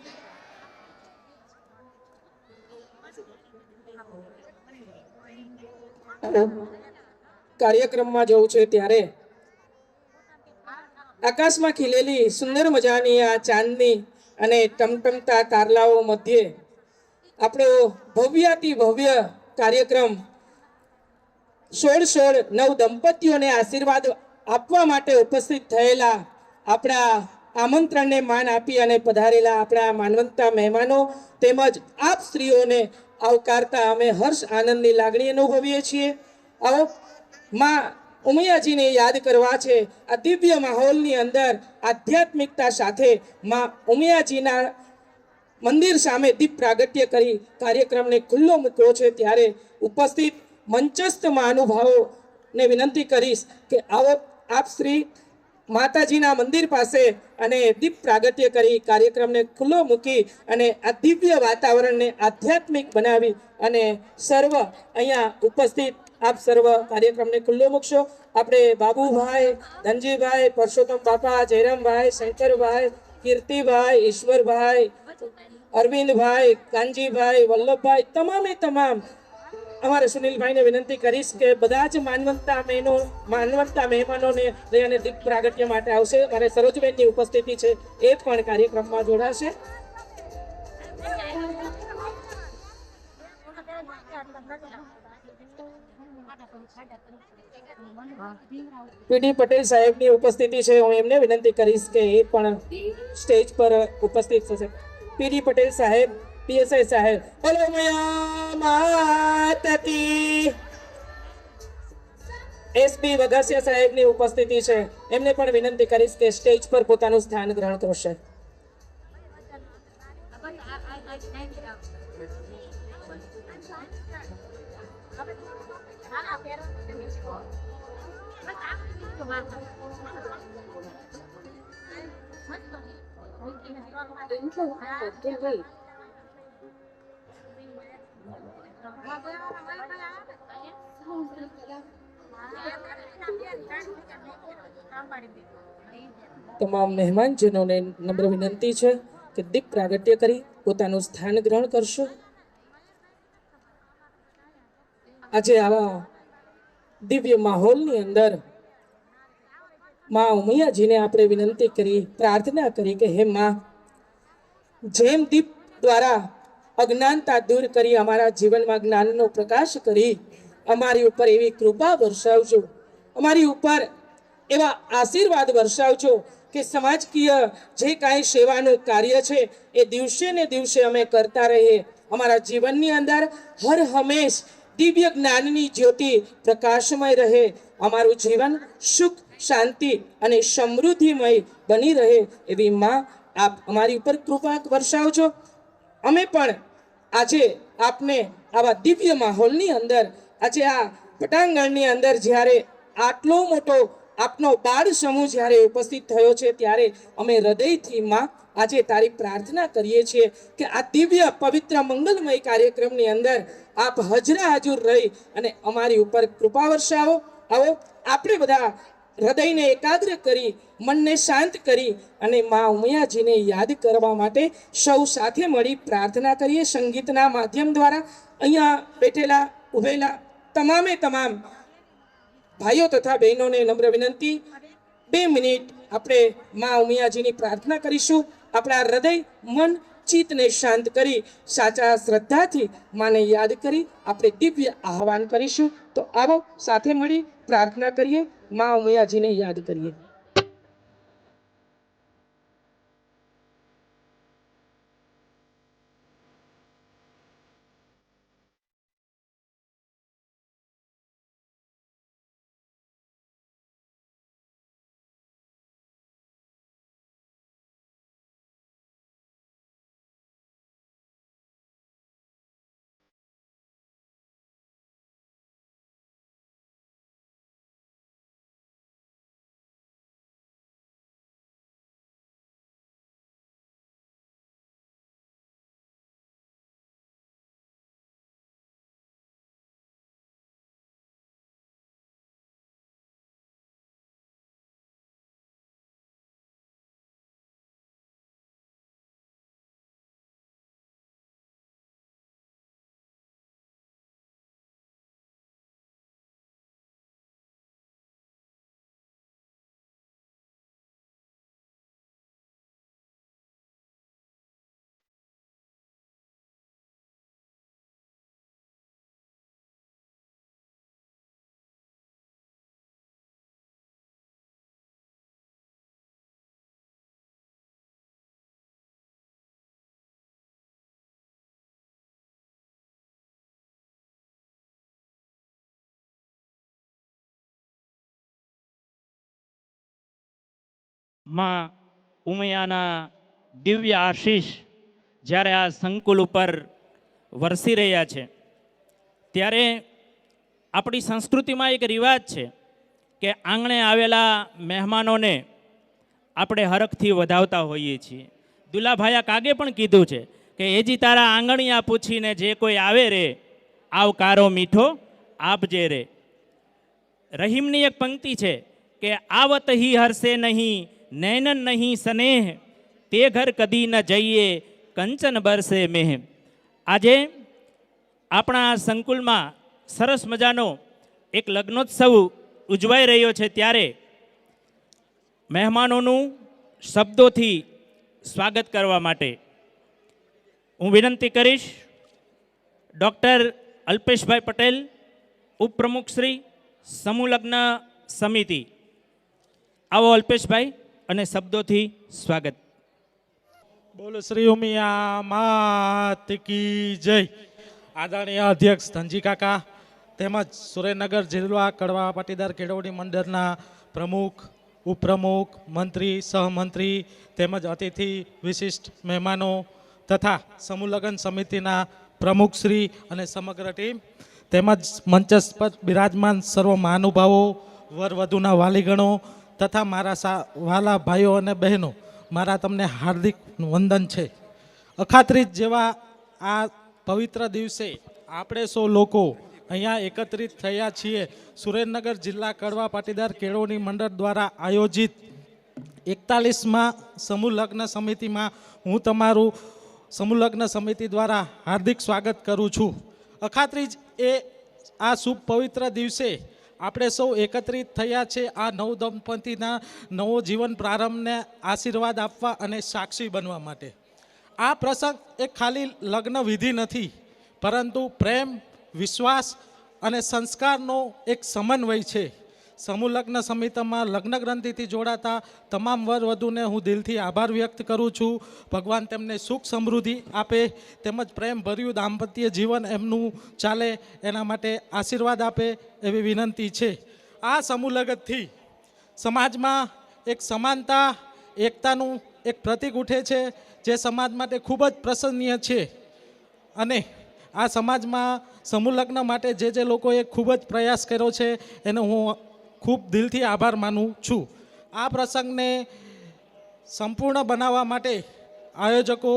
કાર્યક્રમમાં જવું છે ત્યારે આકાશમાં ખીલેલી સુંદર મજાની આ ચાંદની અને ટમટમતા તારલાઓ મધ્યે આપણો ભવ્યાતિ ભવ્ય કાર્યક્રમ 16 નવ દંપતીઓને આશીર્વાદ આપવા માટે ઉપસ્થિત થયેલા આપણા આમંત્રણને માન આપી અને પધારેલા આપણા માનવંતા મહેમાનો તેમજ આપ સ્ત્રીઓને આવકારતા અમે હર્ષ આનંદની લાગણી અનુભવીએ છીએ. આવો માં ઉમિયાજીને યાદ કરવા છે. આ દિવ્ય માહોલની અંદર આધ્યાત્મિકતા સાથે માં ઉમિયાજીના મંદિર સામે દીપ પ્રાગટ્ય કરી કાર્યક્રમને ખુલ્લો મૂક્યો છે ત્યારે ઉપસ્થિત મંચસ્થ મહાનુભાવોને વિનંતી કરીશ કે આવો આપ શ્રી માતાજીના મંદિર પાસે અને દીપ પ્રાગટ્ય કરી કાર્યક્રમને ખુલ્લો મૂકી અને આ દિવ્ય વાતાવરણને આધ્યાત્મિક બનાવી અને સર્વ અહીંયા ઉપસ્થિત આપ સર્વ કાર્યક્રમને ખુલ્લો મૂકશો. આપણે બાબુભાઈ, ધનજીભાઈ, પરસોત્તમ બાપા, જયરામભાઈ, શંકરભાઈ, કીર્તિભાઈ, ઈશ્વરભાઈ, અરવિંદભાઈ, કાનજીભાઈ, વલ્લભભાઈ, તમામે તમામ અમારા સુનિલભાઈને વિનંતી કરીશ કે બધા જ માનવંતા મહેમાનોને લઈ અને દીપ પ્રાગટ્ય માટે આવશે. મારે સરોજબેનની ઉપસ્થિતિ છે એ પણ કાર્યક્રમમાં જોડાશે. પીડી પટેલ સાહેબની ઉપસ્થિતિ છે, હું એમને વિનંતી કરીશ કે એ પણ સ્ટેજ પર ઉપસ્થિત થશે. પીડી પટેલ સાહેબ, પીએસઆઈ સાહેબ, બોલો મયા માત કી. એસપી વઘાસિયા સાહેબની ઉપસ્થિતિ છે, એમને પણ વિનંતી કરીશ કે સ્ટેજ પર પોતાનું સ્થાન ગ્રહણ કરશે. તમામ મહેમાનજનોને નમ્ર વિનંતી છે કે દીપ પ્રાગટ્ય કરી પોતાનું સ્થાન ગ્રહણ કરશો. આજે આવા દિવ્ય માહોલની અંદર માં ઉમિયાજીને આપણે વિનંતી કરી, પ્રાર્થના કરી કે હે માં, જેમ દીપ દ્વારા અજ્ઞાનતા દૂર કરી અમારા જીવનમાં જ્ઞાનનો પ્રકાશ કરી અમારી ઉપર એવી કૃપા વર્ષાવજો, અમારી ઉપર એવા આશીર્વાદ વર્ષાવજો કે સમાજકીય જે કાંઈ સેવાનું કાર્ય છે એ દિવસે ને દિવસે અમે કરતા રહીએ. અમારા જીવનની અંદર હર હંમેશ દિવ્ય જ્ઞાનની જ્યોતિ પ્રકાશમય રહે. અમારું જીવન સુખ, શાંતિ અને સમૃદ્ધિમય બની રહે એવી માં આપ અમારી ઉપર કૃપા વર્ષાવજો. અમે પણ આજે આપને આવા દિવ્ય માહોલની અંદર, આજે આ પટાંગણની અંદર જ્યારે આટલો મોટો આપનો બાળ સમૂહ જ્યારે ઉપસ્થિત થયો છે ત્યારે અમે હૃદયથી માં આજે તારી પ્રાર્થના કરીએ છીએ કે આ દિવ્ય પવિત્ર મંગલમય કાર્યક્રમની અંદર આપ હજરા હજુર રહી અને અમારી ઉપર કૃપા વર્ષાવો. આવો આપણે બધા હૃદયને એકાગ્ર કરી, મનને શાંત કરી અને માં ઉમિયાજીને યાદ કરવા માટે સૌ સાથે મળી પ્રાર્થના કરીએ. સંગીતના માધ્યમ દ્વારા અહીંયા બેઠેલા ઉભેલા તમામે તમામ ભાઈઓ તથા બહેનોને નમ્ર વિનંતી, 2 મિનિટ આપણે માં ઉમિયાજીની પ્રાર્થના કરીશું. આપણા હૃદય, મન, ચિત્તને શાંત કરી સાચા શ્રદ્ધાથી માને યાદ કરી આપણે દિવ્ય આહવાન કરીશું. તો આવો સાથે મળી પ્રાર્થના કરીએ, માં ઉમિયાજીને યાદ કરીએ. માં ઉમિયાના દિવ્ય આશીષ જ્યારે આ સંકુલ ઉપર વરસી રહ્યા છે, ત્યારે આપણી સંસ્કૃતિમાં એક રિવાજ છે કે આંગણે આવેલા મહેમાનોને આપણે હરખથી વધાવતા હોઈએ છીએ. દુલાભાયા કાગે પણ કીધું છે કે એજી તારા આંગણિયા પૂછીને જે કોઈ આવે રે, આવકારો મીઠો આપજે રે. રહીમની એક પંક્તિ છે કે આવત હી હરસે નહીં, નૈનન નહીં સ્નેહ, તે ઘર કદી ન જઈએ, કંચન બરસે મેહ. આજે આપણા સંકુલમાં સરસ મજાનો એક લગ્નોત્સવ ઉજવાઈ રહ્યો છે, ત્યારે મહેમાનોનું શબ્દોથી સ્વાગત કરવા માટે હું વિનંતી કરીશ ડૉક્ટર અલ્પેશભાઈ પટેલ, ઉપપ્રમુખ શ્રી સમૂહ લગ્ન સમિતિ. આવો અલ્પેશભાઈ, અને શબ્દોથી સ્વાગત. બોલો શ્રી ઉમિયા માત કી જય. આદરણીય અધ્યક્ષ ધનજી કાકા તેમજ સુરેન્દ્રનગર જિલ્લા કડવા પાટીદાર કેળવણી મંડળના પ્રમુખ, ઉપપ્રમુખ, મંત્રી, સહમંત્રી તેમજ અતિથિ વિશિષ્ટ મહેમાનો તથા સમૂહ લગ્ન સમિતિના પ્રમુખશ્રી અને સમગ્ર ટીમ તેમજ મંચસ્થ પર બિરાજમાન સર્વ મહાનુભાવો, વરવધુના વાલીગણો તથા મારા વાલા ભાઈઓ અને બહેનો, મારા તમને હાર્દિક વંદન છે. અખાત્રીજ જેવા આ પવિત્ર દિવસે આપણે સૌ લોકો અહીંયા એકત્રિત થયા છીએ. સુરેન્દ્રનગર જિલ્લા કડવા પાટીદાર કેળવણી મંડળ દ્વારા આયોજિત 41માં સમૂહ લગ્ન સમિતિમાં હું તમારું સમૂહ લગ્ન સમિતિ દ્વારા હાર્દિક સ્વાગત કરું છું. અખાત્રીજ એ આ શુભ પવિત્ર દિવસે આપણે સૌ એકત્રિત થયા છે આ નવ દંપતીના નવો જીવન પ્રારંભને આશીર્વાદ આપવા અને સાક્ષી બનવા માટે. આ પ્રસંગ એક ખાલી લગ્ન વિધિ નથી, પરંતુ પ્રેમ, વિશ્વાસ અને સંસ્કારનો એક સમન્વય છે. સમૂહ લગ્ન સમિતિમાં લગ્ન ગ્રંથિથી જોડાતા તમામ વર વધુને હું દિલથી આભાર વ્યક્ત કરું છું. ભગવાન તેમને સુખ સમૃદ્ધિ આપે તેમજ પ્રેમભર્યું દાંપત્ય જીવન એમનું ચાલે એના માટે આશીર્વાદ આપે એવી વિનંતી છે. આ સમૂહ લગ્નથી સમાજમાં એક સમાનતા, એકતાનું એક પ્રતીક ઉઠે છે, જે સમાજ માટે ખૂબ જ પ્રશંસનીય છે. અને આ સમાજમાં સમૂહ લગ્ન માટે જે લોકોએ ખૂબ જ પ્રયાસ કર્યો છે એનો હું ખૂબ દિલથી આભાર માનું છું. આ પ્રસંગને સંપૂર્ણ બનાવવા માટે આયોજકો,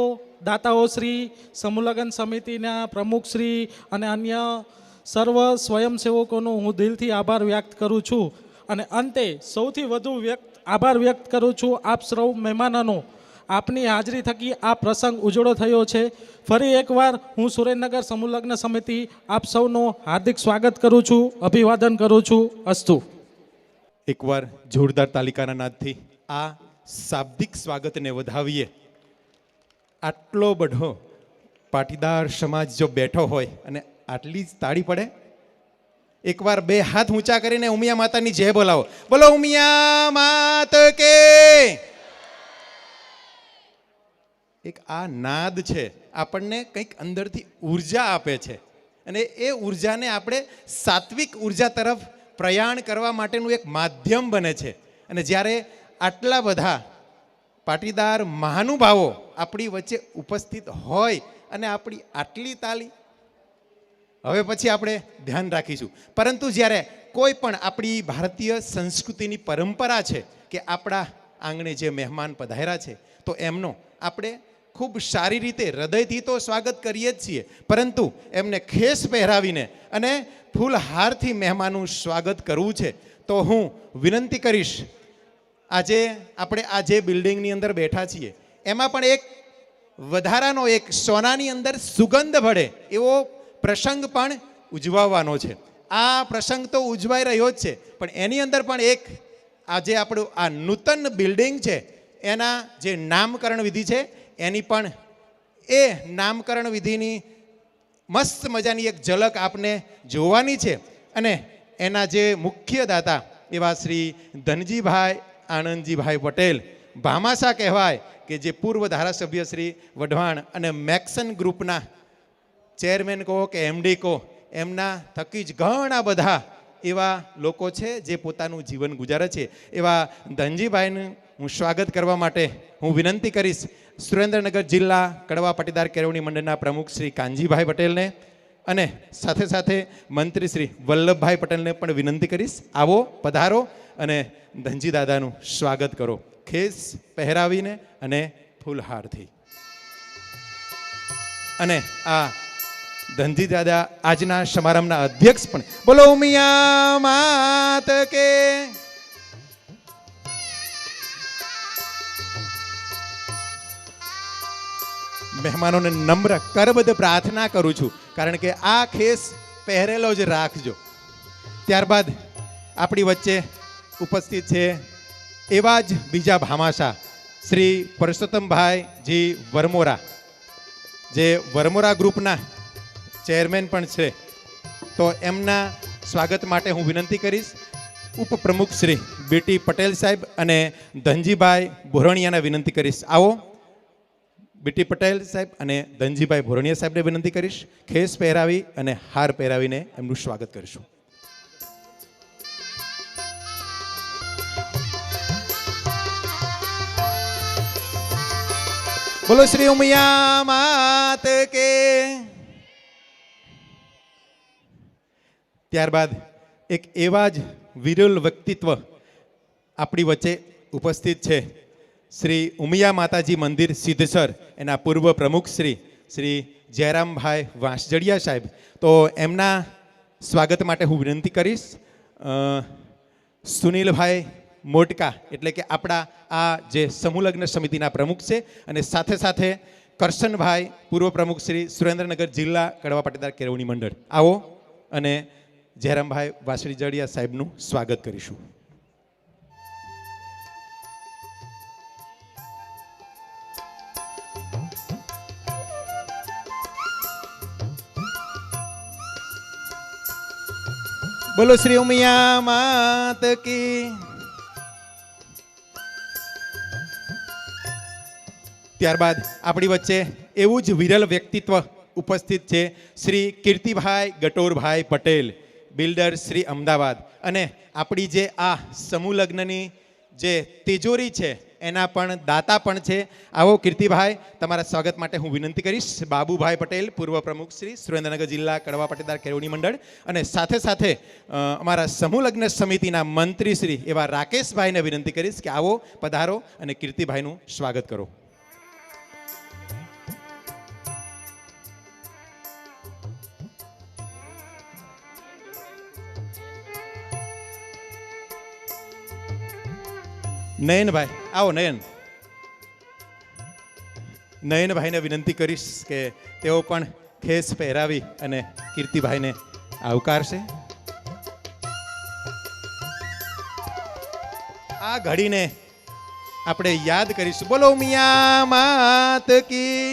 દાતાઓશ્રી, સમૂહ લગ્ન સમિતિના પ્રમુખશ્રી અને અન્ય સર્વ સ્વયંસેવકોનો હું દિલથી આભાર વ્યક્ત કરું છું. અને અંતે સૌથી વધુ આભાર વ્યક્ત કરું છું આપ સૌ મહેમાનોનો. આપની હાજરી થકી આ પ્રસંગ ઉજળો થયો છે. ફરી એકવાર હું સુરેન્દ્રનગર સમૂહ લગ્ન સમિતિ આપ સૌનો હાર્દિક સ્વાગત કરું છું, અભિવાદન કરું છું. અસ્તુ. એકવાર જોરદાર તાલિકાના નાદથી આ શાબ્દિક સ્વાગતને વધાવીએ. આટલો બધો પાટીદાર સમાજ જો બેઠો હોય અને આટલી જ તાળી પડે, એકવાર બે હાથ ઊંચા કરીને ઉમિયા માતાની જય બોલાવો. બોલો ઉમિયા માત કે. એક આ નાદ છે આપણને કંઈક અંદરથી ઉર્જા આપે છે, અને એ ઉર્જાને આપણે સાત્વિક ઉર્જા તરફ પ્રયાણ કરવા માટેનું એક માધ્યમ બને છે. અને જ્યારે આટલા બધા પાટીદાર મહાનુભાવો આપણી વચ્ચે ઉપસ્થિત હોય અને આપણી આટલી તાલી, હવે પછી આપણે ધ્યાન રાખીશું. પરંતુ જ્યારે કોઈ પણ આપણી ભારતીય સંસ્કૃતિની પરંપરા છે કે આપણા આંગણે જે મહેમાન પધાર્યા છે તો એમનો આપણે ખૂબ સારી રીતે હૃદયથી તો સ્વાગત કરીએ જ છીએ, પરંતુ એમને ખેસ પહેરાવીને અને ફૂલહારથી મહેમાનનું સ્વાગત કરવું છે. તો હું વિનંતી કરીશ, આજે આપણે આ જે બિલ્ડિંગની અંદર બેઠા છીએ એમાં પણ એક વધારાનો એક સોનાની અંદર સુગંધ ભળે એવો પ્રસંગ પણ ઉજવવાનો છે. આ પ્રસંગ તો ઉજવાઈ રહ્યો જ છે, પણ એની અંદર પણ એક આજે આપણું આ નૂતન બિલ્ડિંગ છે એના જે નામકરણ વિધિ છે એની પણ એ નામકરણ વિધિની મસ્ત મજાની એક ઝલક આપને જોવાની છે. અને એના જે મુખ્ય દાતા એવા શ્રી ધનજીભાઈ આનંદજીભાઈ પટેલ, ભામાસા કહેવાય, કે જે પૂર્વ ધારાસભ્ય શ્રી વઢવાણ અને મેક્સન ગ્રુપના ચેરમેન કહો કે એમડી કહો, એમના થકી જ ઘણા બધા એવા લોકો છે જે પોતાનું જીવન ગુજારે છે. એવા ધનજીભાઈનું હું સ્વાગત કરવા માટે હું વિનંતી કરીશ સુરેન્દ્રનગર જિલ્લા કડવા પાટીદાર કેળવણી મંડળના પ્રમુખ શ્રી કાનજીભાઈ પટેલને અને સાથે સાથે મંત્રી શ્રી વલ્લભભાઈ પટેલને પણ વિનંતી કરીશ, આવો પધારો અને ધનજી દાદાનું સ્વાગત કરો ખેસ પહેરાવીને અને ફૂલહારથી. અને આ ધનજી દાદા આજના સમારંભના અધ્યક્ષ પણ. બોલો મિયા માત કે. મહેમાનોને નમ્ર કરબદ્ધ પ્રાર્થના કરું છું, કારણ કે આ ખેસ પહેરેલો જ રાખજો. ત્યારબાદ આપણી વચ્ચે ઉપસ્થિત છે એવા જ બીજા ભામાશા શ્રી પરસોત્તમભાઈ જી વરમોરા, જે વરમોરા ગ્રુપના ચેરમેન પણ છે. તો એમના સ્વાગત માટે હું વિનંતી કરીશ ઉપપ્રમુખ શ્રી બીટી પટેલ સાહેબ અને ધનજીભાઈ ભોરણિયાને વિનંતી કરીશ. આવો બીટી પટેલ સાહેબ અને ધનજીભાઈ ભોરણિયા સાહેબને વિનંતી કરીશ, ખેસ પહેરાવી અને હાર પહેરાવીને એમનું સ્વાગત કરીશું. બોલો શ્રી ઉમિયા માત કે. ત્યારબાદ એક એવા જ વિરલ વ્યક્તિત્વ આપણી વચ્ચે ઉપસ્થિત છે શ્રી ઉમિયા માતાજી મંદિર સિદ્ધસર, એના પૂર્વ પ્રમુખ શ્રી જયરામભાઈ વાંસજડિયા સાહેબ. તો એમના સ્વાગત માટે હું વિનંતી કરીશ સુનિલભાઈ મોટકા, એટલે કે આપણા આ જે સમૂહ લગ્ન સમિતિના પ્રમુખ છે, અને સાથે સાથે કરશનભાઈ પૂર્વ પ્રમુખ શ્રી સુરેન્દ્રનગર જિલ્લા કડવા પાટીદાર કેળવણી મંડળ. આવો અને જયરામભાઈ વાંસજડિયા સાહેબનું સ્વાગત કરીશું. બોલો શ્રી ઉમિયા માત કી. ત્યારબાદ આપણી વચ્ચે એવું જ વિરલ વ્યક્તિત્વ ઉપસ્થિત છે શ્રી કીર્તિભાઈ ગટોરભાઈ પટેલ, બિલ્ડર શ્રી અમદાવાદ, અને આપણી જે આ સમૂહ લગ્નની જે તિજોરી છે એના પણ દાતા પણ છે. આવો કીર્તિભાઈ, તમારા સ્વાગત માટે હું વિનંતી કરીશ બાબુભાઈ પટેલ, પૂર્વ પ્રમુખ શ્રી સુરેન્દ્રનગર જિલ્લા કડવા પાટીદાર કેળવણી મંડળ, અને સાથે સાથે અમારા સમૂહ લગ્ન સમિતિના મંત્રી શ્રી એવા રાકેશભાઈને વિનંતી કરીશ કે આવો પધારો અને કીર્તિભાઈનું સ્વાગત કરો. નયનભાઈ આવો. નયનભાઈને વિનંતી કરીશ કે તેઓ પણ ખેસ પહેરાવી અને કીર્તિભાઈને આવકારશે. આ ઘડીને આપણે યાદ કરીશું. બોલો મિયા માત કી.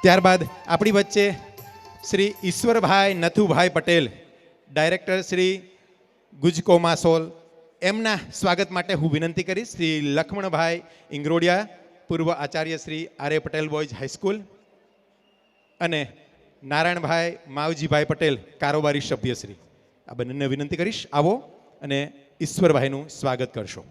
ત્યારબાદ આપણી વચ્ચે શ્રી ઈશ્વરભાઈ નથુભાઈ પટેલ, ડાયરેક્ટર શ્રી ગુજકોમાસોલ, એમના સ્વાગત માટે હું વિનંતી કરીશ શ્રી લક્ષ્મણભાઈ ઇંગ્રોડિયા, પૂર્વ આચાર્ય શ્રી આર.એ. પટેલ બોયઝ હાઈસ્કૂલ, અને નારાયણભાઈ માવજીભાઈ પટેલ, કારોબારી સભ્યશ્રી. આ બંનેને વિનંતી કરીશ આવો અને ઈશ્વરભાઈનું સ્વાગત કરશો.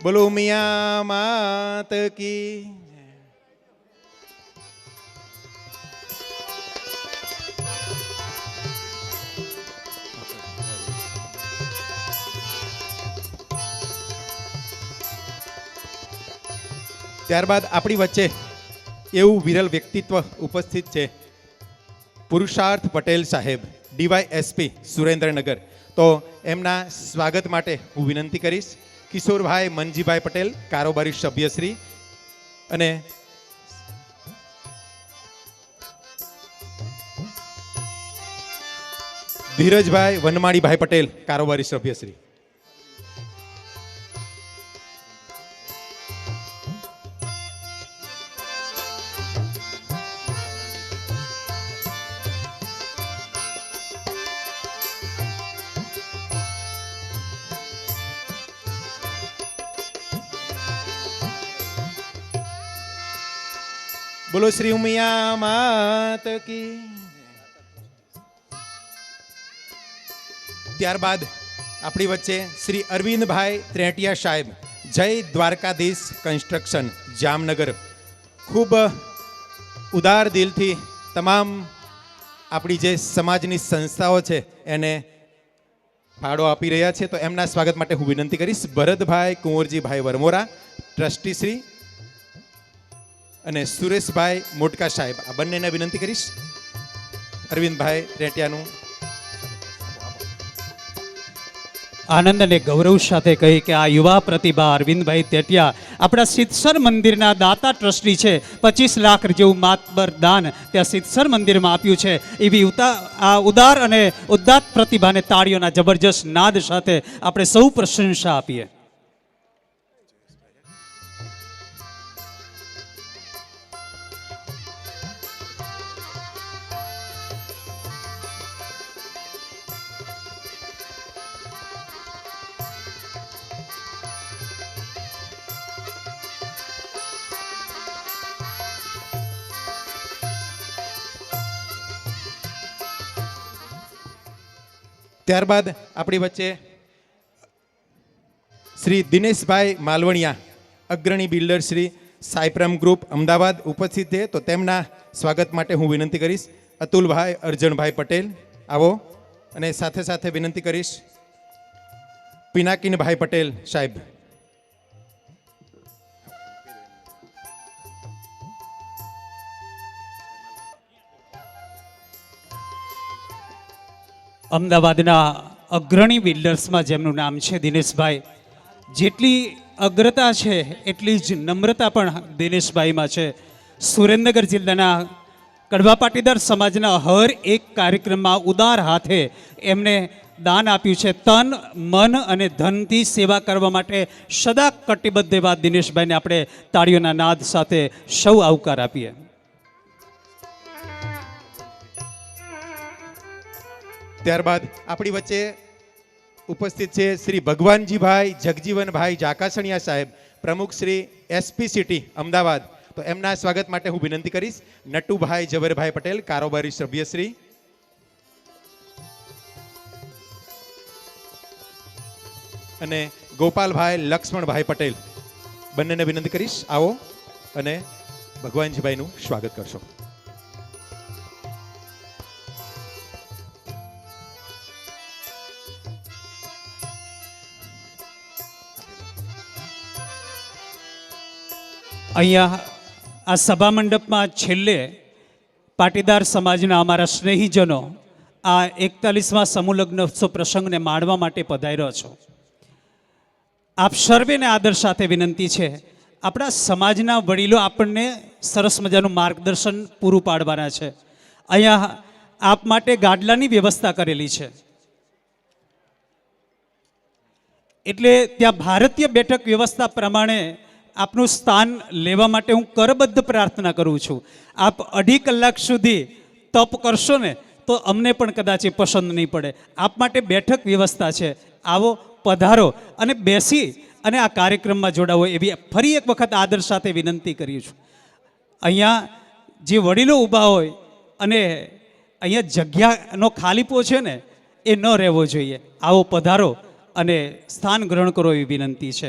બોલો મિયા માત કી. ત્યારબાદ આપણી વચ્ચે એવું વિરલ વ્યક્તિત્વ ઉપસ્થિત છે પુરુષાર્થ પટેલ સાહેબ, ડીવાયએસપી સુરેન્દ્રનગર. તો એમના સ્વાગત માટે હું વિનંતી કરીશ કિશોરભાઈ મનજીભાઈ પટેલ, કારોબારી સભ્યશ્રી, અને ધીરજભાઈ વનમાળીભાઈ પટેલ, કારોબારી સભ્યશ્રી. બોલો શ્રી ઉમિયા માત કી. ત્યારબાદ આપણી વચ્ચે શ્રી અરવિંદભાઈ ત્રેટિયા સાહેબ, જય દ્વારકાધીશ કન્સ્ટ્રક્શન, જામનગર, ખૂબ ઉદાર દિલથી તમામ આપણી જે સમાજની સંસ્થાઓ છે એને ફાળો આપી રહ્યા છે. તો એમના સ્વાગત માટે હું વિનંતી કરીશ ભરતભાઈ કુંવરજીભાઈ વરમોરા, ટ્રસ્ટી શ્રી, અને સુરેશભાઈ મોટકા સાહેબ, આ બંનેને વિનંતી કરીશ અરવિંદભાઈ રેટિયાનું. આનંદ અને ગૌરવ સાથે કહી કે આ યુવા પ્રતિભા અરવિંદભાઈ તેટિયા આપણા સિદ્ધસર મંદિરના દાતા ટ્રસ્ટી છે. 25 લાખ જેવું માતબર દાન ત્યાં સિદ્ધસર મંદિરમાં આપ્યું છે. એવી આ ઉદાર અને ઉદાત્ત પ્રતિભાને તાળીઓના જબરજસ્ત નાદ સાથે આપણે સૌ પ્રશંસા આપીએ. ત્યારબાદ આપણી વચ્ચે શ્રી દિનેશભાઈ માલવણિયા, અગ્રણી બિલ્ડર શ્રી સાયપ્રમ ગ્રુપ અમદાવાદ ઉપસ્થિત છે. તો તેમના સ્વાગત માટે હું વિનંતી કરીશ અતુલભાઈ અર્જણભાઈ પટેલ, આવો. અને સાથે સાથે વિનંતી કરીશ પિનાકીનભાઈ પટેલ સાહેબ. અમદાવાદના અગ્રણી બિલ્ડર્સમાં જેમનું નામ છે દિનેશભાઈ, જેટલી અગ્રતા છે એટલી જ નમ્રતા પણ દિનેશભાઈમાં છે. સુરેન્દ્રનગર જિલ્લાના કડવા પાટીદાર સમાજના હર એક કાર્યક્રમમાં ઉદાર હાથે એમને દાન આપ્યું છે. તન, મન અને ધનથી સેવા કરવા માટે સદા કટિબદ્ધ એવા દિનેશભાઈને આપણે તાળીઓના નાદ સાથે સૌ આવકાર આપીએ. ત્યારબાદ આપણી વચ્ચે ઉપસ્થિત છે શ્રી ભગવાનજીભાઈ જગજીવનભાઈ જાકાસણિયા સાહેબ, પ્રમુખ શ્રી એસપી સિટી અમદાવાદ. તો એમના સ્વાગત માટે હું વિનંતી કરીશ નટુભાઈ ઝવેરભાઈ પટેલ, કારોબારી સભ્યશ્રી. અને ગોપાલભાઈ લક્ષ્મણભાઈ પટેલ, બંનેને વિનંતી કરીશ આવો અને ભગવાનજીભાઈનું સ્વાગત કરશો. અહીંયા આ સભા મંડપમાં છેલ્લે પાટીદાર સમાજના અમારા સ્નેહીજનો આ 41મા સમૂહ લગ્નોત્સવ પ્રસંગને માણવા માટે પધાર્યો છો. આપ સર્વેને આદર સાથે વિનંતી છે, આપણા સમાજના વડીલો આપણને સરસ મજાનું માર્ગદર્શન પૂરું પાડવાના છે. અહીંયા આપ માટે ગાડલાની વ્યવસ્થા કરેલી છે. એટલે ત્યાં ભારતીય બેઠક વ્યવસ્થા પ્રમાણે આપનું સ્થાન લેવા માટે હું કરબદ્ધ પ્રાર્થના કરું છું. આપ 2.5 કલાક સુધી તપ કરશો ને તો અમને પણ કદાચ એ પસંદ નહીં પડે. આપ માટે બેઠક વ્યવસ્થા છે. આવો, પધારો અને બેસી અને આ કાર્યક્રમમાં જોડાવો એવી ફરી એક વખત આદર સાથે વિનંતી કરી છું. અહીંયા જે વડીલો ઊભા હોય અને અહીંયા જગ્યાનો ખાલીપો છે ને એ ન રહેવો જોઈએ. આવો, પધારો અને સ્થાન ગ્રહણ કરો એવી વિનંતી છે.